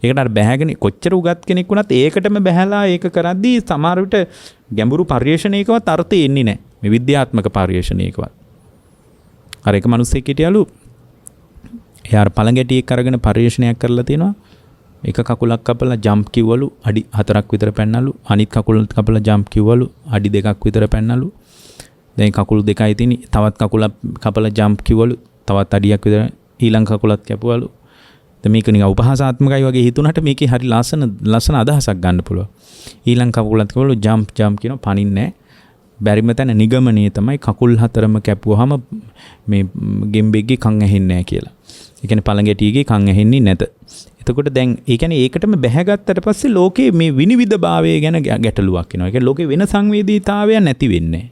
ඒකට අර බැහැගෙන කොච්චර උගත් කෙනෙක් වුණත් ඒකටම බැහැලා ඒක කරද්දී සමහර විට ගැඹුරු පරිශ්‍රණයකවත් අර්ථය එන්නේ නැහැ. මේ විද්‍යාත්මක පරිශ්‍රණයකවත්. අර එක මිනිස්සෙක් හිටියලු එයා පළඟැටියෙක් අරගෙන පරිශ්‍රණයක් කරලා තියෙනවා. එක කකුලක් කපලා ජම්ප් කිව්වලු අඩි 4ක් විතර පැන්නලු. අනිත් කකුල කපලා ජම්ප් කිව්වලු අඩි 2ක් විතර පැන්නලු. දැන් කකුල් දෙකයි තියෙන තවත් කකුලක් කපලා ජම්ප් කිව්වලු තවත් අඩියක් විතර ඊළඟ කකුලත් කැපුවලු. දැන් මේක නිකන් උපහාසාත්මකයි වගේ හිතුණාට මේකේ හරි ලස්සන අදහසක් ගන්න පුළුවන්. ඊළඟ කකුලත් කවලු ජම්ප් කියන පනින්නේ නැහැ. බැරිම තැන නිගමනයේ තමයි කකුල් හතරම කැපුවාම මේ ගෙම්බෙක්ගේ කන් ඇහෙන්නේ නැහැ කියලා. ඒ කියන්නේ පළඟැටියගේ කන් ඇහෙන්නේ නැත. එතකොට දැන් ඒ කියන්නේ ඒකටම බැහැගත්තට පස්සේ ලෝකේ මේ විනිවිද භාවය ගැන ගැටලුවක් එනවා. ඒ කියන්නේ ලෝකේ වෙන සංවේදීතාවයක් නැති වෙන්නේ.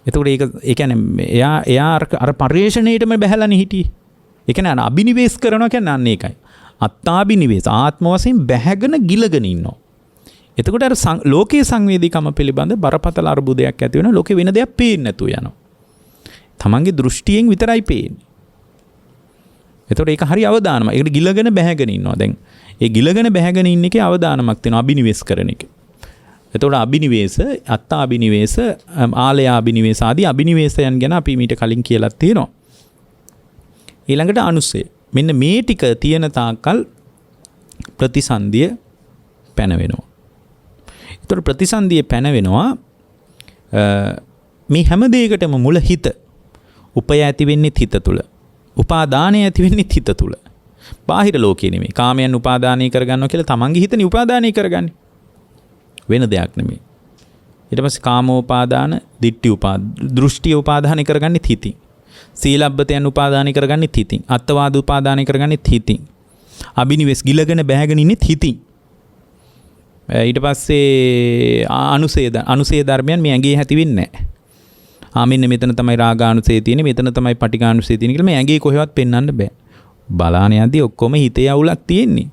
එතකොට ඒ කියන්නේ එයා අර පරිශ්‍රණයටම බැහැලානේ හිටියේ. ඒ කියන්නේ අර අබිනිවේෂ කරනවා කියන්නේ අන්න ඒකයි. අත්තාබිනිවේෂ ආත්ම වශයෙන් බැහැගෙන ගිලගෙන ඉන්නවා. එතකොට අර ලෝකයේ සංවේදීකම පිළිබඳ බරපතල අරුබුදයක් ඇති වෙනවා. ලෝකේ වෙන දෙයක් පේන්නේ නැතුව යනවා. තමන්ගේ දෘෂ්ටියෙන් විතරයි පේන්නේ. එතකොට ඒක හරි අවදානමක්. ඒකට ගිලගෙන බැහැගෙන ඉන්නවා. දැන් ඒ ගිලගෙන බැහැගෙන ඉන්න එකේ අවදානමක් තියෙනවා අබිනිවේෂ කරන එක. එතකොට අබිනිවේෂ, අත්තා අබිනිවේෂ, ආලය අබිනිවේෂ ආදී අබිනිවේෂයන් ගැන අපි මීට කලින් කියලා තියෙනවා. ඊළඟට අනුසය. මෙන්න මේ ටික තියෙන තාක්කල් ප්‍රතිසන්දිය පැන වෙනවා. එතකොට ප්‍රතිසන්දිය පැන වෙනවා මේ හැම දෙයකටම මුල හිත. උපය ඇති වෙන්නේ හිත තුල. උපාදානය ඇති වෙන්නේ හිත තුල. බාහිර ලෝකේ නෙමෙයි. කාමයන් උපාදානය කරගන්නවා කියලා තමන්ගේ හිතනේ උපාදානය කරගන්නේ. වෙන දෙයක් නෙමෙයි. ඊට පස්සේ කාමෝපාදාන, දිට්ඨි දෘෂ්ටි උපාදානය කරගන්නේ හිතින්. සීලබ්බතයන් උපාදානය කරගන්නේ හිතින්. අත්වාද උපාදානය කරගන්නේ හිතින්. අබිනිවෙස් ගිලගෙන බැහැගෙන ඉන්නේ හිතින්. ඊට පස්සේ අනුසය ධර්මයන් මේ ඇඟේ ඇති වෙන්නේ නැහැ. මෙන්න මෙතන තමයි රාගානුසය තියෙන්නේ, මෙතන තමයි පටිඝානුසය තියෙන්නේ කියලා මේ ඇඟේ කොහෙවත් පෙන්වන්න බෑ. බලාන යද්දී ඔක්කොම හිතේ අවුලක් තියෙන්නේ.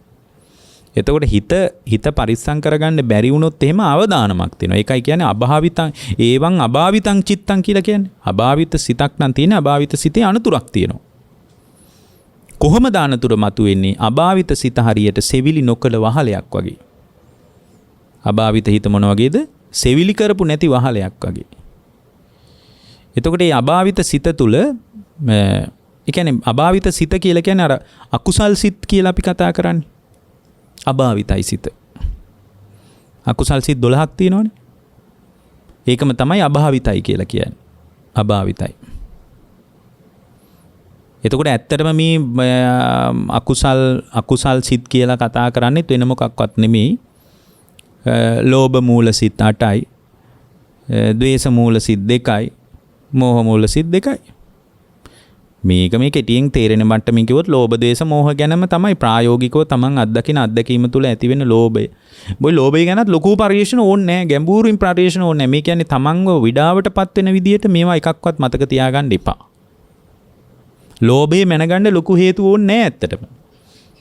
එතකොට හිත පරිස්සම් කරගන්න බැරි වුණොත් එහෙම අවදානමක් තියෙනවා. ඒකයි කියන්නේ අභාවිතං ඒවං අභාවිතං චිත්තං කියලා කියන්නේ. අභාවිත සිතක් නම් තියෙන අභාවිත සිතේ අනතුරක් තියෙනවා. කොහොමද අනතුර මතුවෙන්නේ? අභාවිත සිත හරියට සෙවිලි නොකළ වහලයක් වගේ. අභාවිත හිත මොන වගේද? සෙවිලි කරපු නැති වහලයක් වගේ. එතකොට මේ අභාවිත සිත තුල ඒ කියන්නේ අභාවිත සිත කියලා කියන්නේ අර අකුසල් සිත් කියලා අපි කතා කරන්නේ. අභාවිතයි සිත. අකුසල් සිත් 12ක් තියෙනවනේ. ඒකම තමයි අභාවිතයි කියලා කියන්නේ. අභාවිතයි. එතකොට ඇත්තටම මේ අකුසල් සිත් කියලා කතා කරන්නේ වෙන මොකක්වත් නෙමෙයි. ලෝභ මූල සිත් 8යි. ද්වේෂ මූල සිත් 2යි. මෝහ මූල සිත් 2යි. මේක මේ කෙටියෙන් තේරෙන මට්ටමින් කිව්වොත් ලෝභ ද්වේෂ මෝහ ගැනම තමයි ප්‍රායෝගිකව තමන් අත්දකින අත්දැකීම තුළ ඇති වෙන ලෝභය. බොයි ලෝභය ගැනත් ලොකු පරිශ්‍රණ ඕනේ නැහැ. ගැඹුරින් පරිශ්‍රණ ඕනේ නැහැ. මේ කියන්නේ තමන්ව විඩාවටපත් වෙන විදියට මේවා එකක්වත් මතක තියාගන්න එපා. ලෝභය මැනගන්න ලොකු හේතු ඕනේ නැහැ ඇත්තටම.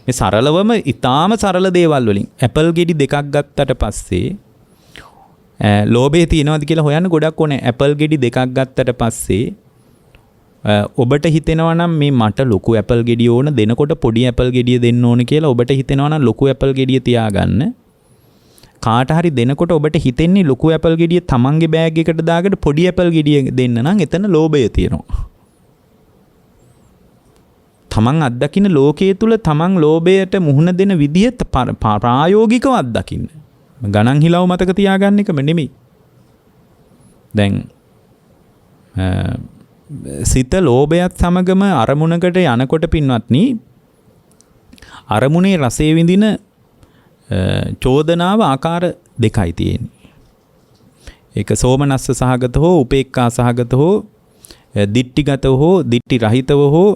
මේ සරලවම ඊටාම සරල දේවල් වලින් ඇපල් ගෙඩි දෙකක් ගත්තට පස්සේ ලෝභය තියෙනවද කියලා හොයන්න ගොඩක් ඕනේ. ඇපල් ගෙඩි දෙකක් ගත්තට පස්සේ ඔබට හිතෙනවා නම් මේ මට ලොකු ඇපල් ගෙඩිය ඕන දෙනකොට පොඩි ඇපල් ගෙඩිය දෙන්න ඕන කියලා ඔබට හිතෙනවා නම් ලොකු ඇපල් ගෙඩිය තියාගන්න. කාට හරි දෙනකොට ඔබට හිතෙන්නේ ලොකු ඇපල් ගෙඩිය තමන්ගේ බෑග් එකට දාගෙන පොඩි ඇපල් ගෙඩිය දෙන්න නම් එතන ලෝභය තියෙනවා. තමන් අත්දකින්න ලෝකයේ තුල තමන් ලෝභයට මුහුණ දෙන විදිය ප්‍රායෝගිකව අත්දකින්න. ගණන් හිලව මතක තියාගන්න එකම නෙමෙයි. දැන් සිත ලෝභයත් සමගම අරමුණකට යනකොට පින්වත්නි අරමුණේ රසය විඳින චෝදනාව ආකාර දෙකයි තියෙන්නේ. ඒක සෝමනස්ස සහගත හෝ උපේක්ඛා සහගත හෝ දිට්ඨිගත හෝ දිට්ඨි රහිතව හෝ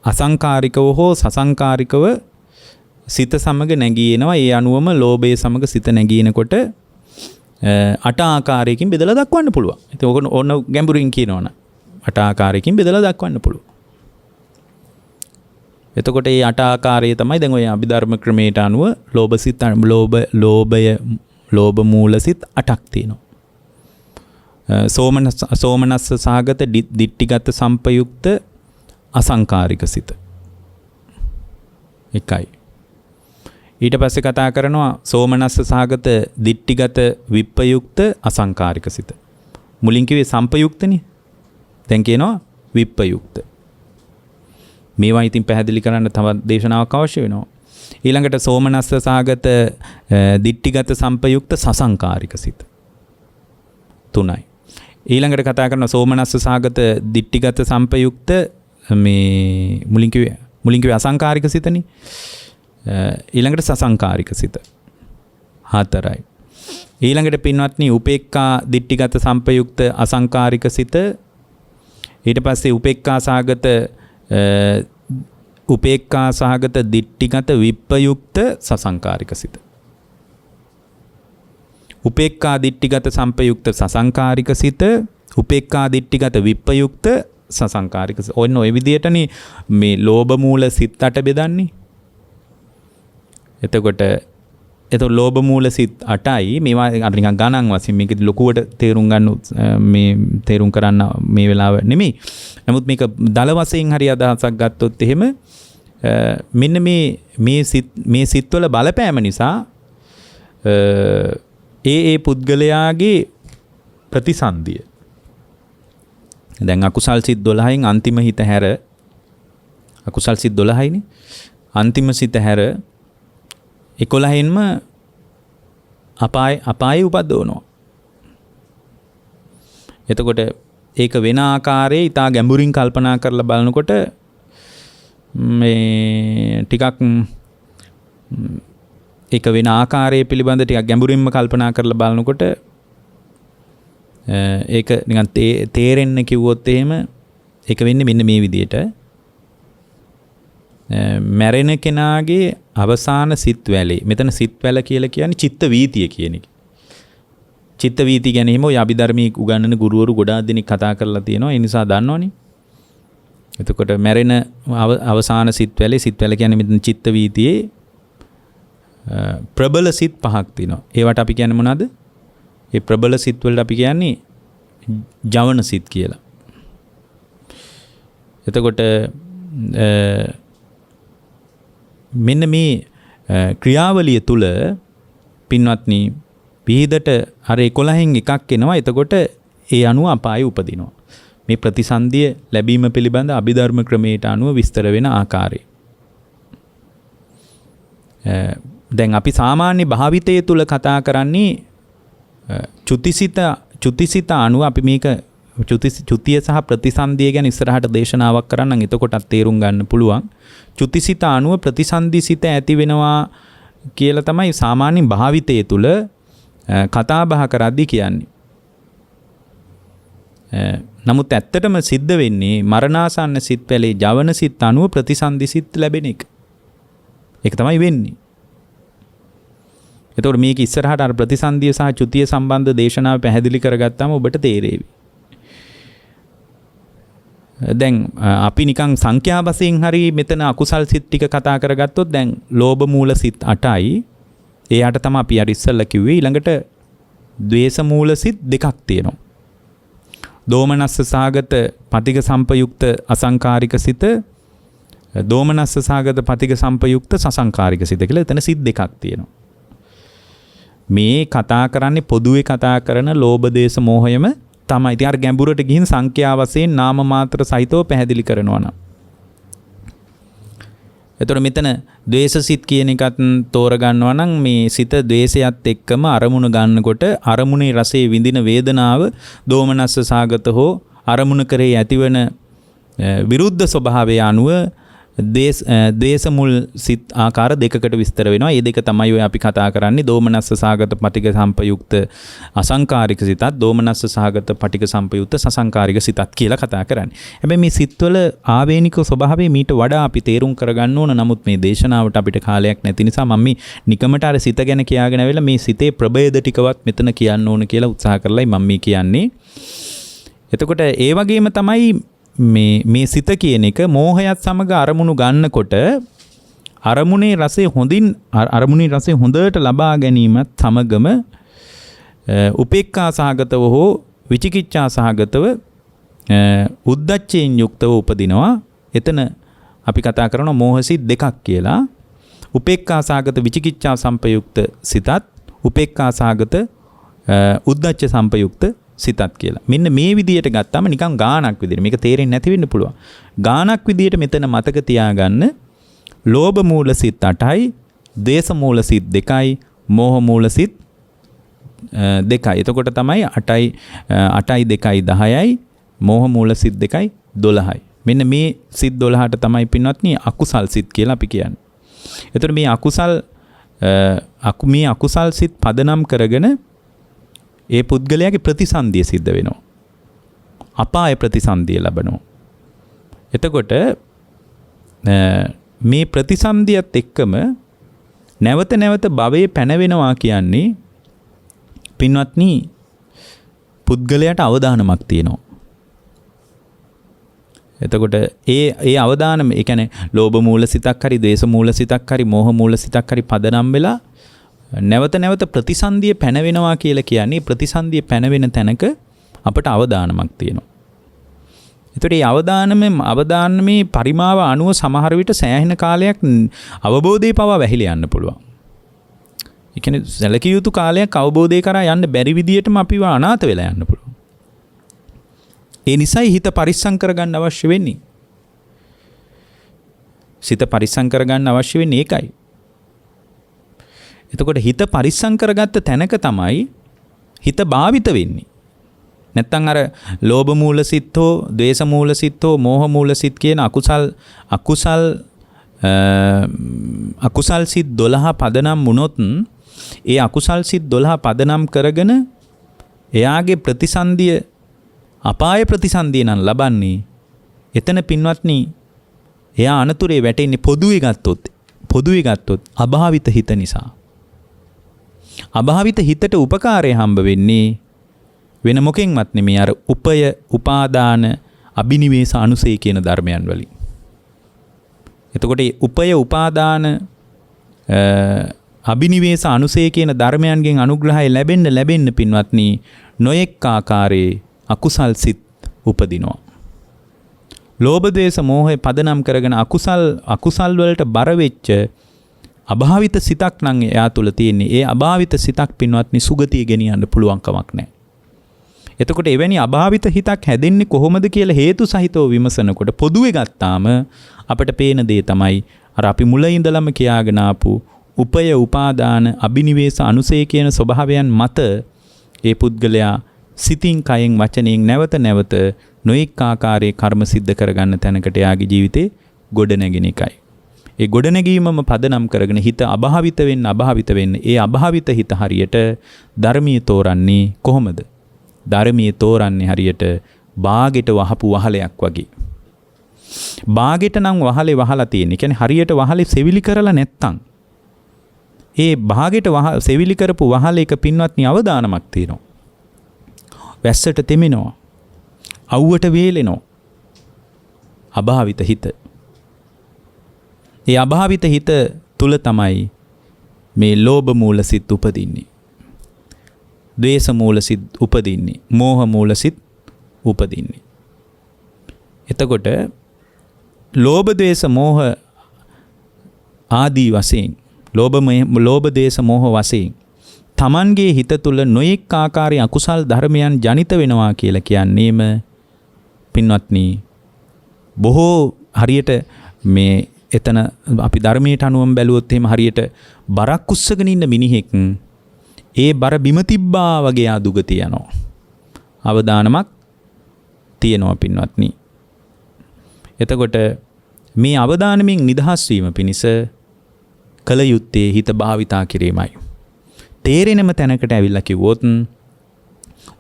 අසංකාරිකව හෝ සසංකාරිකව සිත සමග නැගී එනවා. ඒ අනුවම ලෝභය සමග සිත නැගීනකොට 8 ආකාරයකින් බෙදලා දක්වන්න පුළුවන්. ඉතින් ඕක ඕන ගැඹුරින් කියනවනම් 8 ආකාරයකින් බෙදලා දක්වන්න පුළුවන්. එතකොට මේ 8 ආකාරය තමයි දැන් ඔය අභිධර්ම ක්‍රමයට අනුව ලෝභ මූල සිත් 8ක් තියෙනවා. සෝමනස්ස සහගත දිට්ඨිගත සම්පයුක්ත අසංකාරික සිත. එකයි. ඊට පස්සේ කතා කරනවා සෝමනස්ස සහගත දිට්ඨිගත විප්පයුක්ත අසංකාරික සිත. මුලින් කිව්වේ සම්පයුක්තනේ. දැන් කියනවා විප්පයුක්ත. මේවා ඉතින් පැහැදිලි කරන්න තවත් දේශනාවක් අවශ්‍ය වෙනවා. ඊළඟට සෝමනස්ස සහගත දිට්ඨිගත සම්පයුක්ත සසංකාරික සිත. 3යි. ඊළඟට කතා කරන සෝමනස්ස සහගත දිට්ඨිගත සම්පයුක්ත මේ මුලින් කිව්වේ අසංකාරික සිතනේ. ඊළඟට සසංකාරික සිත 4යි. ඊළඟට පින්වත්නි උපේක්ඛා දිට්ඨිගත සම්පයුක්ත අසංකාරික සිත. ඊට පස්සේ උපේක්ඛා සහගත දිට්ඨිගත විප්පයුක්ත සසංකාරික සිත. උපේක්ඛා දිට්ඨිගත සම්පයුක්ත සසංකාරික සිත, උපේක්ඛා දිට්ඨිගත විප්පයුක්ත සසංකාරික සිත. ඔන්න ඔය විදිහටනේ මේ ලෝභ මූල සිත් 8 බෙදන්නේ. එතකොට ලෝභ මූල සිත් 8යි. මේවා අර නිකන් ගණන් වශයෙන් මේක ලොකුවට තේරුම් කරන්න මේ වෙලාව නෙමෙයි. නමුත් මේක දල වශයෙන් හරි අදහසක් ගත්තොත් එහෙම මෙන්න මේ සිත්වල බලපෑම නිසා ඒ පුද්ගලයාගේ ප්‍රතිසන්දිය. දැන් අකුසල් සිත් 12න් අන්තිම හිත හැර අකුසල් සිත් 12යිනේ. අන්තිම සිත හැර 11න්ම අපායේ උපද්දවනවා. එතකොට ඒක වෙන ආකාරයේ ඊටා ගැඹුරින් කල්පනා කරලා බලනකොට මේ ටිකක් ඒක වෙන ආකාරයේ පිළිබඳ ටිකක් ගැඹුරින්ම කල්පනා කරලා බලනකොට ඒක නිකන් තේරෙන්න කිව්වොත් එහෙම ඒක වෙන්නේ මෙන්න මේ විදිහට. මැරෙන කෙනාගේ අවසාන සිත් වැලේ. මෙතන සිත් වැල කියලා කියන්නේ චිත්ත වීතිය කියන එක. චිත්ත වීතිය ගැන හිම ඔය අභිධර්මයේ උගන්වන ගුරුවරු ගොඩාක් දෙනෙක් කතා කරලා තියෙනවා. ඒ නිසා දන්නවනේ. එතකොට මැරෙන අවසාන සිත් වැල කියන්නේ මෙතන චිත්ත වීතියේ ප්‍රබල සිත් 5ක් තියෙනවා. ඒවට අපි කියන්නේ මොනවද? ඒ ප්‍රබල සිත් වලට අපි කියන්නේ ජවන සිත් කියලා. එතකොට මෙන්න මේ ක්‍රියාවලිය තුල පින්වත්නි විහිදට අර 11න් එකක් එනවා. එතකොට ඒ අනුව අපායේ උපදිනවා. මේ ප්‍රතිසන්දිය ලැබීම පිළිබඳ අභිධර්ම ක්‍රමයට අනුව විස්තර වෙන ආකාරය. දැන් අපි සාමාන්‍ය භාවිතය තුල කතා කරන්නේ චුතිසිත අනුව අපි මේක චුතිය සහ ප්‍රතිසන්දිය ගැන ඉස්සරහට දේශනාවක් කරන්නම්. එතකොටත් තේරුම් ගන්න පුළුවන්. චුතිසිත අනුව ප්‍රතිසන්දිසිත ඇති වෙනවා කියලා තමයි සාමාන්‍ය භාවිතය තුල කතා බහ කරද්දී කියන්නේ. නමුත් ඇත්තටම සිද්ධ වෙන්නේ මරණාසන්න සිත් පැලේ ජවන සිත් අනුව ප්‍රතිසන්දිසිත ලැබෙන එක. ඒක තමයි වෙන්නේ. එතකොට මේක ඉස්සරහට අර ප්‍රතිසන්දිය සහ චුතිය සම්බන්ධ දේශනාව පැහැදිලි කරගත්තාම ඔබට තේරෙවි. දැන් අපි නිකන් සංඛ්‍යා වශයෙන් හරි මෙතන අකුසල් සිත් ටික කතා කරගත්තොත් දැන් ලෝභ මූල සිත් 8යි. ඒ 8 තමයි අපි අර ඉස්සෙල්ලා කිව්වේ. ඊළඟට ද්වේෂ මූල සිත් 2ක් තියෙනවා. දෝමනස්ස සහගත පටිඝ සම්පයුක්ත අසංකාරික සිත, දෝමනස්ස සහගත පටිඝ සම්පයුක්ත සසංකාරික සිත කියලා එතන සිත් 2ක් තියෙනවා. මේ කතා කරන්නේ පොදුවේ කතා කරන ලෝභ දේශ මොහයම තමයි. ඉතින් අර ගැඹුරට ගිහින් සංඛ්‍යා වශයෙන් නාම මාත්‍ර සහිතව පැහැදිලි කරනවා නම්. එතකොට මෙතන ද්වේෂසිත කියන එකත් තෝරගන්නවා නම් මේ සිත ද්වේෂයත් එක්කම අරමුණ ගන්නකොට අරමුණේ රසයේ විඳින වේදනාව දෝමනස්ස සාගත හෝ අරමුණ කරේ ඇතිවන විරුද්ධ ස්වභාවය අනුව ද්වේෂ මුල් සිත් ආකාර දෙකකට විස්තර වෙනවා. මේ දෙක තමයි ඔය අපි කතා කරන්නේ. දෝමනස්ස සහගත පටික සම්පයුක්ත අසංකාරික සිතත්, දෝමනස්ස සහගත පටික සම්පයුක්ත සසංකාරික සිතත් කියලා කතා කරන්නේ. හැබැයි මේ සිත්වල ආවේනික ස්වභාවය මීට වඩා අපි තේරුම් කරගන්න ඕන. නමුත් මේ දේශනාවට අපිට කාලයක් නැති නිසා මම මේ නිකමට අර සිත ගැන කියාගෙන ආවිලා මේ සිතේ ප්‍රභේද ටිකවත් මෙතන කියන්න ඕන කියලා උත්සාහ කරලායි මම මේ කියන්නේ. එතකොට ඒ වගේම තමයි මේ සිත කියන එක මෝහයත් සමග අරමුණු ගන්නකොට අරමුණේ රසය හොඳට ලබා ගැනීමත් සමගම උපේක්ඛා සහගතව හෝ විචිකිච්ඡා සහගතව උද්දච්චයෙන් යුක්තව උපදිනවා. එතන අපි කතා කරන මෝහසිත දෙකක් කියලා. උපේක්ඛා සහගත විචිකිච්ඡා සම්පයුක්ත සිතත්, උපේක්ඛා සහගත උද්දච්ච සම්පයුක්ත සිතත් කියලා. මෙන්න මේ විදියට ගත්තාම නිකන් ගානක් විදියට මේක තේරෙන්නේ නැති වෙන්න පුළුවන්. ගානක් විදියට මෙතන මතක තියාගන්න ලෝභ මූල සිත් 8යි, ද්වේෂ මූල සිත් 2යි, මෝහ මූල සිත් 2යි. එතකොට තමයි 8යි 2යි 10යි, මෝහ මූල සිත් 2යි 12යි. මෙන්න මේ සිත් 12ට තමයි පින්වත්නි අකුසල් සිත් කියලා අපි කියන්නේ. එතකොට මේ අකුසල් සිත් පදනම් කරගෙන ඒ පුද්ගලයාගේ ප්‍රතිසන්දිය සිද්ධ වෙනවා. අපාය ප්‍රතිසන්දිය ලබනවා. එතකොට මේ ප්‍රතිසන්දියත් එක්කම නැවත නැවත භවයේ පැනවෙනවා කියන්නේ පින්වත්නි පුද්ගලයාට අවදානමක් තියෙනවා. එතකොට ඒ අවදානම ඒ කියන්නේ ලෝභ මූල සිතක් හරි, ද්වේෂ මූල සිතක් හරි, මෝහ මූල සිතක් හරි පදනම් වෙලා නැවත නැවත ප්‍රතිසන්දිය පැනවෙනවා කියලා කියන්නේ ප්‍රතිසන්දිය පැනවෙන තැනක අපට අවදානමක් තියෙනවා. ඒතකොට මේ අවදානමේ පරිමාව අනුව සමහර විට සෑහෙන කාලයක් අවබෝධය පවා වැහිලා යන්න පුළුවන්. ඒ කියන්නේ සැලකිය යුතු කාලයක් අවබෝධය කරා යන්න බැරි විදියටම අපිව අනාථ වෙලා යන්න පුළුවන්. ඒ නිසායි හිත පරිස්සම් කරගන්න අවශ්‍ය වෙන්නේ. සිත පරිස්සම් කරගන්න අවශ්‍ය වෙන්නේ ඒකයි. එතකොට හිත පරිස්සම් කරගත්ත තැනක තමයි හිත භාවිත වෙන්නේ. නැත්තම් අර ලෝභ මූල සිත් හෝ, ද්වේෂ මූල සිත් හෝ, මෝහ මූල සිත් කියන අකුසල් සිත් 12 පදනම් වුණොත් ඒ අකුසල් සිත් 12 පදනම් කරගෙන එයාගේ ප්‍රතිසන්දිය අපාය ප්‍රතිසන්දිය නම් ලබන්නේ. එතන පින්වත්නි එයා අනතුරේ වැටෙන්නේ පොදුවේ ගත්තොත් අභාවිත හිත නිසා. අභාවිත හිතට උපකාරය හම්බ වෙන්නේ වෙන මොකෙන්වත් නෙමෙයි අර උපාදාන අබිනිවේෂ අනුසය කියන ධර්මයන් වලින්. එතකොට මේ උපාදාන අබිනිවේෂ අනුසය කියන ධර්මයන්ගෙන් අනුග්‍රහය ලැබෙන්න පින්වත්නි නොයෙක් ආකාරයේ අකුසල් සිත් උපදිනවා. ලෝභ ද්වේෂ මෝහය පදනම් කරගෙන අකුසල් වලට බර වෙච්ච අභාවිත සිතක් නම් එයා තුල තියෙන්නේ. ඒ අභාවිත සිතක් පින්වත්නි සුගතිය ගෙනියන්න පුළුවන් කමක් නැහැ. එතකොට එවැනි අභාවිත හිතක් හැදෙන්නේ කොහොමද කියලා හේතු සහිතව විමසනකොට පොදුවේ ගත්තාම අපිට පේන දේ තමයි අර අපි මුල ඉඳලම කියාගෙන ආපු උපාදාන අබිනිවේෂ අනුසය කියන ස්වභාවයන් මත ඒ පුද්ගලයා සිතින් කයෙන් වචනයෙන් නැවත නොඑක ආකාරයේ කර්ම සිද්ධ කරගන්න තැනකට යාගේ ජීවිතේ ගොඩ නැගෙන එකයි. ඒ ගොඩ නැගීමම පදනම් කරගෙන හිත අභාවිත වෙන්න ඒ අභාවිත හිත හරියට ධර්මීය තෝරන්නේ කොහොමද? ධර්මීය තෝරන්නේ හරියට බාගෙට වහපු වහලයක් වගේ. බාගෙට නම් වහලේ වහලා තියෙන. ඒ කියන්නේ හරියට වහලේ සෙවිලි කරලා නැත්තම් ඒ බාගෙට සෙවිලි කරපු වහලේක පින්වත්නි අවදානමක් තියෙනවා. වැස්සට තෙමෙනවා. අවුවට වේලෙනවා. අභාවිත හිත. ඒ අභාවිත හිත තුල තමයි මේ ලෝභ මූල සිත් උපදින්නේ. ද්වේෂ මූල සිත් උපදින්නේ. මෝහ මූල සිත් උපදින්නේ. එතකොට ලෝභ ද්වේෂ මෝහ ආදී වශයෙන් ලෝභ ද්වේෂ මෝහ වශයෙන් තමන්ගේ හිත තුල නොයෙක් ආකාරයේ අකුසල් ධර්මයන් ජනිත වෙනවා කියලා කියන්නේම පින්වත්නි බොහෝ හරියට මේ එතන අපි ධර්මයට අනුවම බැලුවොත් එහෙම හරියට බරක් උස්සගෙන ඉන්න මිනිහෙක් ඒ බර බිම තිබ්බා වගේ ආදුගතිය යනවා. අවදානමක් තියෙනවා පින්වත්නි. එතකොට මේ අවදානමින් නිදහස් වීම පිණිස කල යුත්තේ හිත භාවිතා කිරීමයි. තේරෙනම තැනකට ඇවිල්ලා කිව්වොත්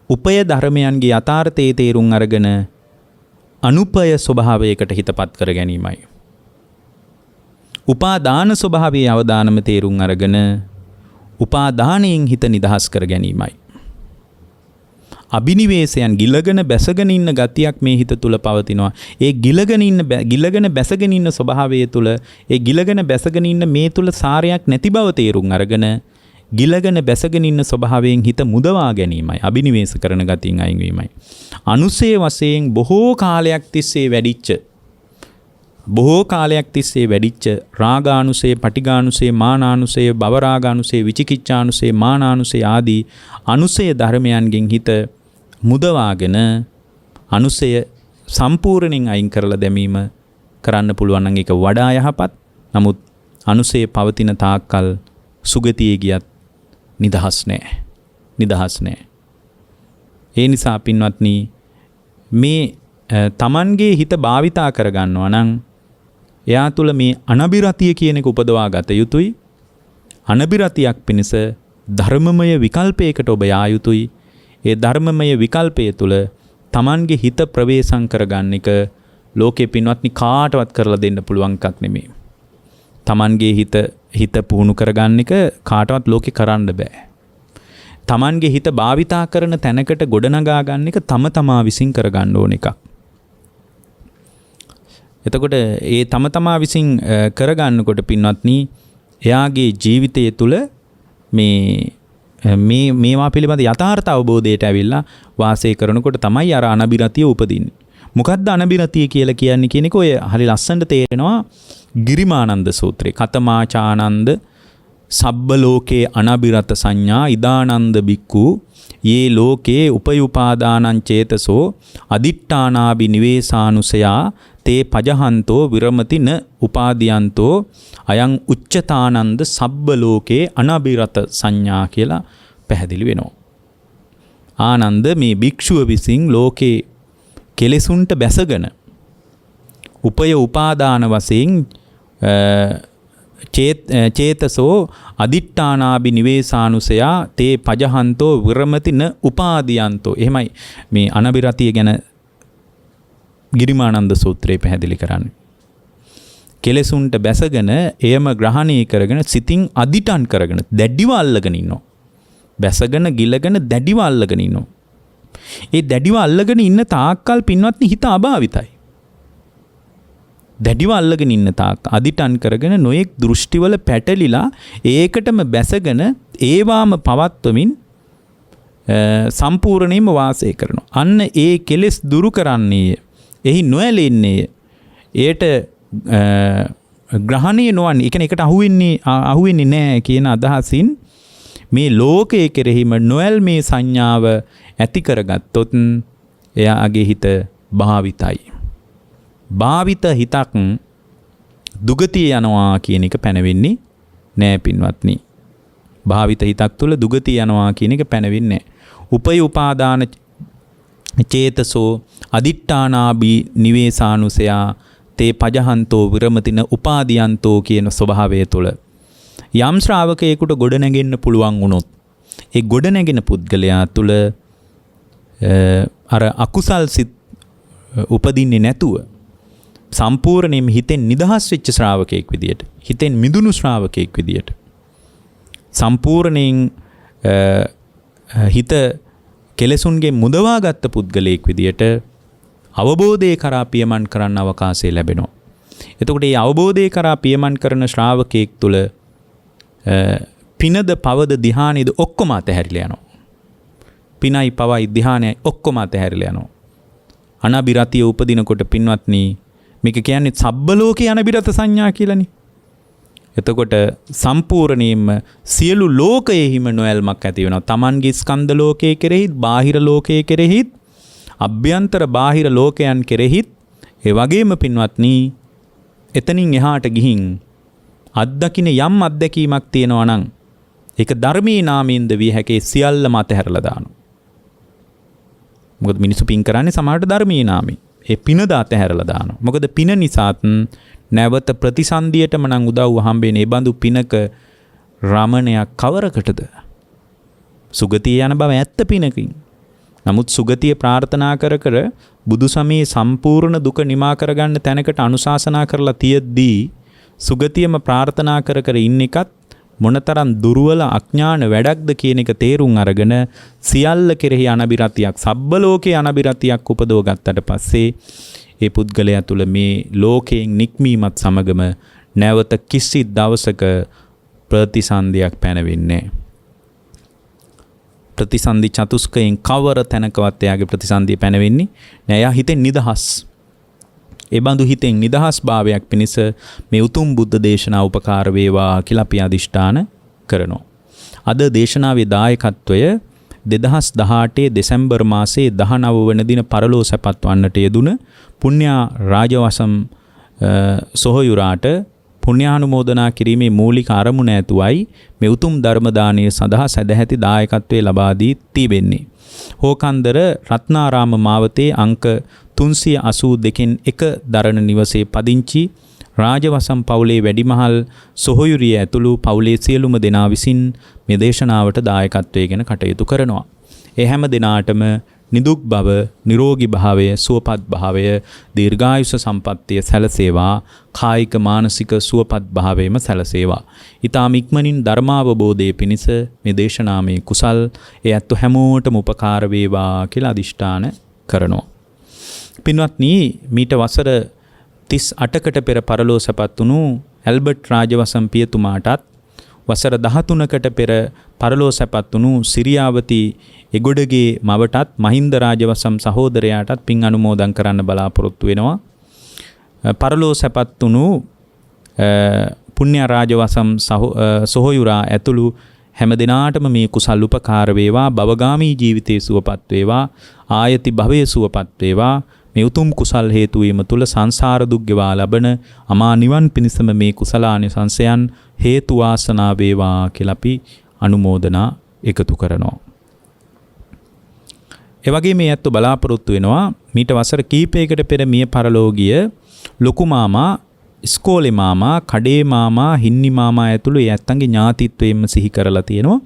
උපය ධර්මයන්ගේ යථාර්ථයේ තේරුම් අරගෙන අනුපය ස්වභාවයකට හිතපත් කර ගැනීමයි. උපාදාන ස්වභාවයේ අවදානම තේරුම් අරගෙන උපාදානයෙන් හිත නිදහස් කර ගැනීමයි. අභිනිවේෂයන් ගිලගෙන බැසගෙන ඉන්න ගතියක් මේ හිත තුල පවතිනවා. ඒ ගිලගෙන බැසගෙන ඉන්න ස්වභාවය තුල ඒ ගිලගෙන බැසගෙන ඉන්න මේ තුල සාරයක් නැති බව තේරුම් අරගෙන ගිලගෙන බැසගෙන ඉන්න ස්වභාවයෙන් හිත මුදවා ගැනීමයි. අභිනිවේෂ කරන ගතියෙන් අයින් වීමයි. අනුසේ වශයෙන් බොහෝ කාලයක් තිස්සේ වැඩිච්ච රාගානුසේ, පටිඝානුසේ, මානානුසේ, භවරාගානුසේ, විචිකිච්ඡානුසේ, මානානුසේ ආදී අනුසේ ධර්මයන්ගෙන් හිත මුදවාගෙන අනුසය සම්පූර්ණයෙන් අයින් කරලා දැමීම කරන්න පුළුවන් නම් ඒක වඩා යහපත්. නමුත් අනුසය පවතින තාක්කල් සුගතියේ ගියත් නිදහස් නැහැ. ඒ නිසා පින්වත්නි මේ තමන්ගේ හිත භාවිතා කරගන්නවා නම් එයා තුළ මේ අනබිරතිය කියන එක උපදවා ගත යුතුයි. අනබිරතියක් පිණිස ධර්මමය විකල්පයකට ඔබ යා යුතුයි. ඒ ධර්මමය විකල්පය තුළ තමන්ගේ හිත ප්‍රවේශම් කරගන්න එක ලෝකේ පින්වත්නි කාටවත් කරලා දෙන්න පුළුවන් එකක් නෙමෙයි. තමන්ගේ හිත පුහුණු කරගන්න එක කාටවත් ලෝකේ කරන්න බෑ. තමන්ගේ හිත භාවිතා කරන තැනකට ගොඩනගා ගන්න එක තම තමා විසින් කරගන්න ඕන එකක්. එතකොට ඒ තම තමා විසින් කරගන්නකොට පින්වත්නි එයාගේ ජීවිතය තුළ මේවා පිළිබඳ යථාර්ථ අවබෝධයට ඇවිල්ලා වාසය කරනකොට තමයි අර අනබිරතිය උපදින්නේ. මොකද්ද අනබිරතිය කියලා කියන්නේ කියන එක ඔය හරි ලස්සනට තේරෙනවා ගිරිමානන්ද සූත්‍රයේ. කතමාචානන්ද සබ්බ ලෝකේ අනබිරත සංඥා ඉදානන්ද බික්ඛු යේ ලෝකේ උපයුපාදානං චේතසෝ අදිට්ඨානාබි නිවේසානුසයා තේ පජහන්තෝ විරමති න උපාදියන්තෝ අයං උච්චතානන්ද සබ්බ ලෝකේ අනබිරත සංඥා කියලා පැහැදිලි වෙනවා. ආනන්ද මේ භික්ෂුව විසින් ලෝකේ කෙලෙසුන්ට බැසගෙන උපය උපාදාන වශයෙන් චේතසෝ අදිට්ඨානාබි නිවේසානුසයා තේ පජහන්තෝ විරමති න උපාදියන්තෝ. එහෙමයි මේ අනබිරතිය ගැන ගිරිමානන්ද සූත්‍රයේ පැහැදිලි කරන්නේ. කෙලෙසුන්ට බැසගෙන එයම ග්‍රහණය කරගෙන සිතින් අදිටන් කරගෙන දැඩිව අල්ලගෙන ඉන්නවා. බැසගෙන ගිලගෙන දැඩිව අල්ලගෙන ඉන්නවා. ඒ දැඩිව අල්ලගෙන ඉන්න තාක්කල් පින්වත්නි හිත අභාවිතයි. දැඩිව අල්ලගෙන ඉන්න තාක් අදිටන් කරගෙන නොයෙක් දෘෂ්ටිවල පැටලිලා ඒකටම බැසගෙන ඒවාම පවත්වමින් සම්පූර්ණයෙන්ම වාසය කරනවා. අන්න ඒ කෙලෙස් දුරු කරන්නේය. එහි නොඇලෙන්නේ. ඒට ග්‍රහණය නොවන්නේ. ඒ කියන්නේ ඒකට අහුවෙන්නේ නැහැ කියන අදහසින් මේ ලෝකයේ කෙරෙහිම නොඇල්මේ සංඥාව ඇති කරගත්තොත් එයාගේ හිත භාවිතයි. භාවිත හිතක් දුගතිය යනවා කියන එක පැනවෙන්නේ නෑ පින්වත්නි. භාවිත හිතක් තුළ දුගතිය යනවා කියන එක පැනවෙන්නේ නෑ. උපය උපාදාන චේතසෝ අදිට්ඨානාබි නිවේසානුසයා තේ පජහන්තෝ විරමතින උපාදියන්තෝ කියන ස්වභාවය තුළ යම් ශ්‍රාවකයෙකුට ගොඩනැගෙන්න පුළුවන් වුණොත් ඒ ගොඩනැගෙන පුද්ගලයා තුළ අර අකුසල් සිත් උපදින්නේ නැතුව සම්පූර්ණයෙන්ම හිතෙන් නිදහස් වෙච්ච ශ්‍රාවකයෙක් විදියට, හිතෙන් මිදුණු ශ්‍රාවකයෙක් විදියට, සම්පූර්ණයෙන් හිත කෙලෙසුන්ගේ මුදවාගත්ත පුද්ගලයෙක් විදියට අවබෝධය කරා පියමන් කරන්න අවකාශය ලැබෙනවා. එතකොට මේ අවබෝධය කරා පියමන් කරන ශ්‍රාවකයෙක් තුළ පිනද පවද ධ්‍යානෙද ඔක්කොම අතහැරිලා යනවා. පිනයි පවයි ධ්‍යානයයි ඔක්කොම අතහැරිලා යනවා. අනබිරතිය උපදිනකොට පින්වත්නි මේක කියන්නේ සබ්බ ලෝකේ අනබිරත සංඥා කියලානේ. එතකොට සම්පූර්ණයෙන්ම සියලු ලෝකයෙහිම නොයල්මක් ඇති වෙනවා. Tamanගේ ස්කන්ධ ලෝකයේ කෙරෙහිත්, බාහිර ලෝකයේ කෙරෙහිත්, අභ්‍යන්තර බාහිර ලෝකයන් කෙරෙහිත් ඒ වගේම පින්වත්නි එතනින් එහාට ගිහින් අත්දකින්න යම් අත්දැකීමක් තියෙනවා නම් ඒක ධර්මයේ නාමයෙන්ද විය හැකි සියල්ලම අතහැරලා දානවා. මොකද මිනිස්සු පින් කරන්නේ සමහරට ධර්මයේ නාමයෙන්. ඒ පින දාත හැරලා දානවා. මොකද පින නිසාත් නැවත ප්‍රතිසන්දියටම නම් උදව් හම්බෙන්නේ. ඒ බඳු පිනක රමණයක් කවරකටද? සුගතිය යන බව ඇත්ත පිනකින්. නමුත් සුගතිය ප්‍රාර්ථනා කර කර බුදු සමයේ සම්පූර්ණ දුක නිමා කරගන්න තැනකට අනුශාසනා කරලා තියෙද්දී සුගතියම ප්‍රාර්ථනා කර කර ඉන්න එකත් මොනතරම් දුර්වල අඥාන වැඩක්ද කියන එක තේරුම් අරගෙන සියල්ල කෙරෙහි අනබිරතියක් සබ්බ ලෝකේ අනබිරතියක් උපදව ගත්තට පස්සේ ඒ පුද්ගලයා තුළ මේ ලෝකයෙන් නික්මීමත් සමගම නැවත කිසි දවසක ප්‍රතිසන්දියක් පැනවෙන්නේ නැහැ. ප්‍රතිසන්දි චතුස්කයෙන් කවර තැනකවත් එයාගේ ප්‍රතිසන්දිය පැනවෙන්නේ නෑ. එයා හිතෙන් නිදහස්. ඒ බඳු හිතෙන් නිදහස් භාවයක් පිණිස මේ උතුම් බුද්ධ දේශනා උපකාර වේවා කියලා අපි අදිෂ්ඨාන කරනවා. අද දේශනාවේ දායකත්වය 2018 දෙසැම්බර් මාසයේ 19 වන දින පරලෝ සැපත් වන්නට යෙදුන පුණ්‍යා රාජවසම් සොහොයුරාට පුණ්‍යානුමෝදනා කිරීමේ මූලික අරමුණ ඇතුවයි මේ උතුම් ධර්ම දානය සඳහා සදැහැති දායකත්වයේ ලබා දී තිබෙන්නේ. හෝකන්දර රත්නාරාම මාවතේ අංක 382න් එක දරණ නිවසේ පදිංචි රාජවසම් පවුලේ වැඩිමහල් සොහොයුරිය ඇතුළු පවුලේ සියලුම දෙනා විසින් මේ දේශනාවට දායකත්වයේ ගැන කටයුතු කරනවා. ඒ හැම දිනාටම නිදුක් බව, නිරෝගී භාවය, සුවපත් භාවය, දීර්ඝායුෂ සම්පන්නිය සැලසේවා. කායික මානසික සුවපත් භාවයම සැලසේවා. ඊටාම ඉක්මනින් ධර්මාවබෝධයේ පිණිස මේ දේශනාමේ කුසල් ඒ ඇත්ත හැමෝටම උපකාර වේවා කියලා අදිෂ්ඨාන කරනවා. පින්වත්නි, මීට වසර 38කට පෙර පරලෝ සැපත් වුණු ඇල්බර්ට් රාජවසම් පියතුමාටත් වසර 13කට පෙර පරලෝ සැපත් වුණු සිරියාවති එගොඩගේ මවටත් මහින්ද රාජවසම් සහෝදරයාටත් පින් අනුමෝදන් කරන්න බලාපොරොත්තු වෙනවා. පරලෝ සැපත් වුණු පුණ්‍ය රාජවසම් සොහොයුරා ඇතුළු හැම දිනාටම මේ කුසල් උපකාර වේවා. භවගාමී ජීවිතයේ සුවපත් වේවා. ආයති භවයේ සුවපත් වේවා. මේ උතුම් කුසල් හේතු වීම තුල සංසාර දුක් ගෙවා ලබන අමා නිවන් පිණසම මේ කුසලානිසංසයන් හේතු වාසනා වේවා කියලා අපි අනුමෝදනා එකතු කරනවා. ඒ වගේ මේ ඇත්ත බලාපොරොත්තු වෙනවා මීට වසර කීපයකට පෙර මිය පරලෝකීය ලොකු මාමා, ඉස්කෝලේ මාමා, කඩේ මාමා, හින්නි මාමා ඇතුළු ඒ ඇත්තන්ගේ ඥාතිත්වයෙන්ම සිහි කරලා තියෙනවා.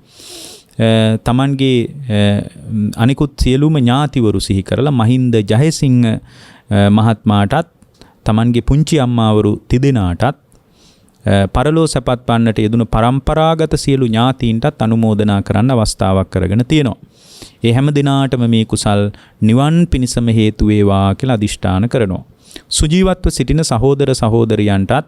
තමන්ගේ අනිකුත් සියලුම ඥාතිවරු සිහි කරලා මහින්ද ජයසිංහ මහත්මයාටත් තමන්ගේ පුංචි අම්මාවරු තිදෙනාටත් පරලෝ සැපත් වන්නට යෙදුණු පරම්පරාගත සියලු ඥාතීන්ටත් අනුමෝදනා කරන්න අවස්ථාවක් කරගෙන තියෙනවා. ඒ හැම දිනාටම මේ කුසල් නිවන් පිණසම හේතු වේවා කියලා අදිෂ්ඨාන කරනවා. සුජීවත්ව සිටින සහෝදර සහෝදරියන්ටත්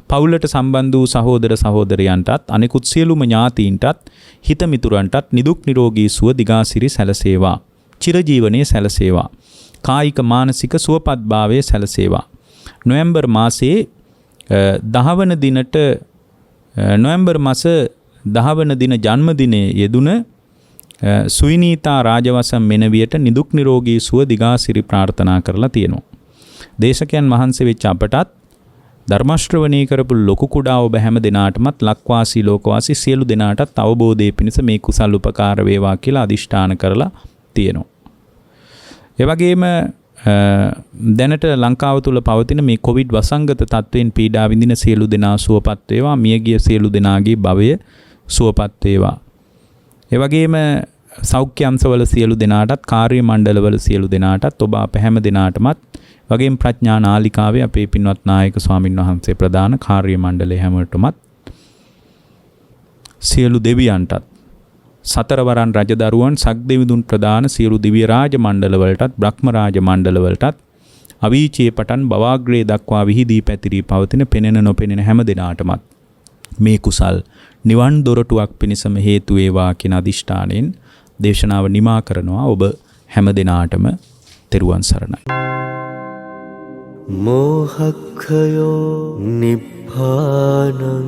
පවුලට සම්බන්ධ වූ සහෝදර සහෝදරයන්ටත් අනෙකුත් සියලුම ඥාතීන්ටත් හිත මිතුරන්ටත් නිදුක් නිරෝගී සුව දිගාසිරි සැලසේවා. චිරජීවනයේ සැලසේවා. කායික මානසික සුවපත් භාවයේ සැලසේවා. නොවැම්බර් මාසයේ 10 වන දිනට නොවැම්බර් මාස 10 වන දින ජන්මදිනයේ යෙදුන සුයිනීතා රාජවසම් මෙනවියට නිදුක් නිරෝගී සුව දිගාසිරි ප්‍රාර්ථනා කරලා තියෙනවා. දේශකයන් වහන්සේ වෙච්ච අපටත් ධර්මශ්‍රවණී කරපු ලොකු කුඩා ඔබ හැම දිනාටමත් ලක්වාසී ලෝකවාසී සියලු දිනාටත් අවබෝධයේ පිණිස මේ කුසල් උපකාර වේවා කියලා අදිෂ්ඨාන කරලා තියෙනවා. ඒ වගේම දැනට ලංකාව තුල පවතින මේ කොවිඩ් වසංගත තත්වයෙන් පීඩා විඳින සියලු දෙනා සුවපත් වේවා. මියගිය සියලු දෙනාගේ භවය සුවපත් වේවා. ඒ වගේම සෞඛ්‍ය අංශවල සියලු දෙනාටත් කාර්ය මණ්ඩලවල සියලු දෙනාටත් ඔබ අප හැම දිනාටමත් වගේම ප්‍රඥා නාලිකාවේ අපේ පින්වත් නායක ස්වාමින් වහන්සේ ප්‍රධාන කාර්ය මණ්ඩලයේ හැමෝටමත් සියලු දෙවියන්ටත් සතරවරන් රජදරුවන් සක්දෙවිඳුන් ප්‍රදාන සියලු දිව්‍ය රාජ මණ්ඩල වලටත් බ්‍රහ්ම රාජ මණ්ඩල වලටත් අවීචයේ පටන් බවාග්‍රේ දක්වා විහිදී පැතිරී පවතින පෙනෙන නොපෙනෙන හැම දිනාටමත් මේ කුසල් නිවන් දොරටුවක් පිණසම හේතු වේවා කියන අදිෂ්ඨාණයෙන් දේශනාව නිමා කරනවා. ඔබ හැම දිනාටම තෙරුවන් සරණයි. मोहक्षयो निब्बानम्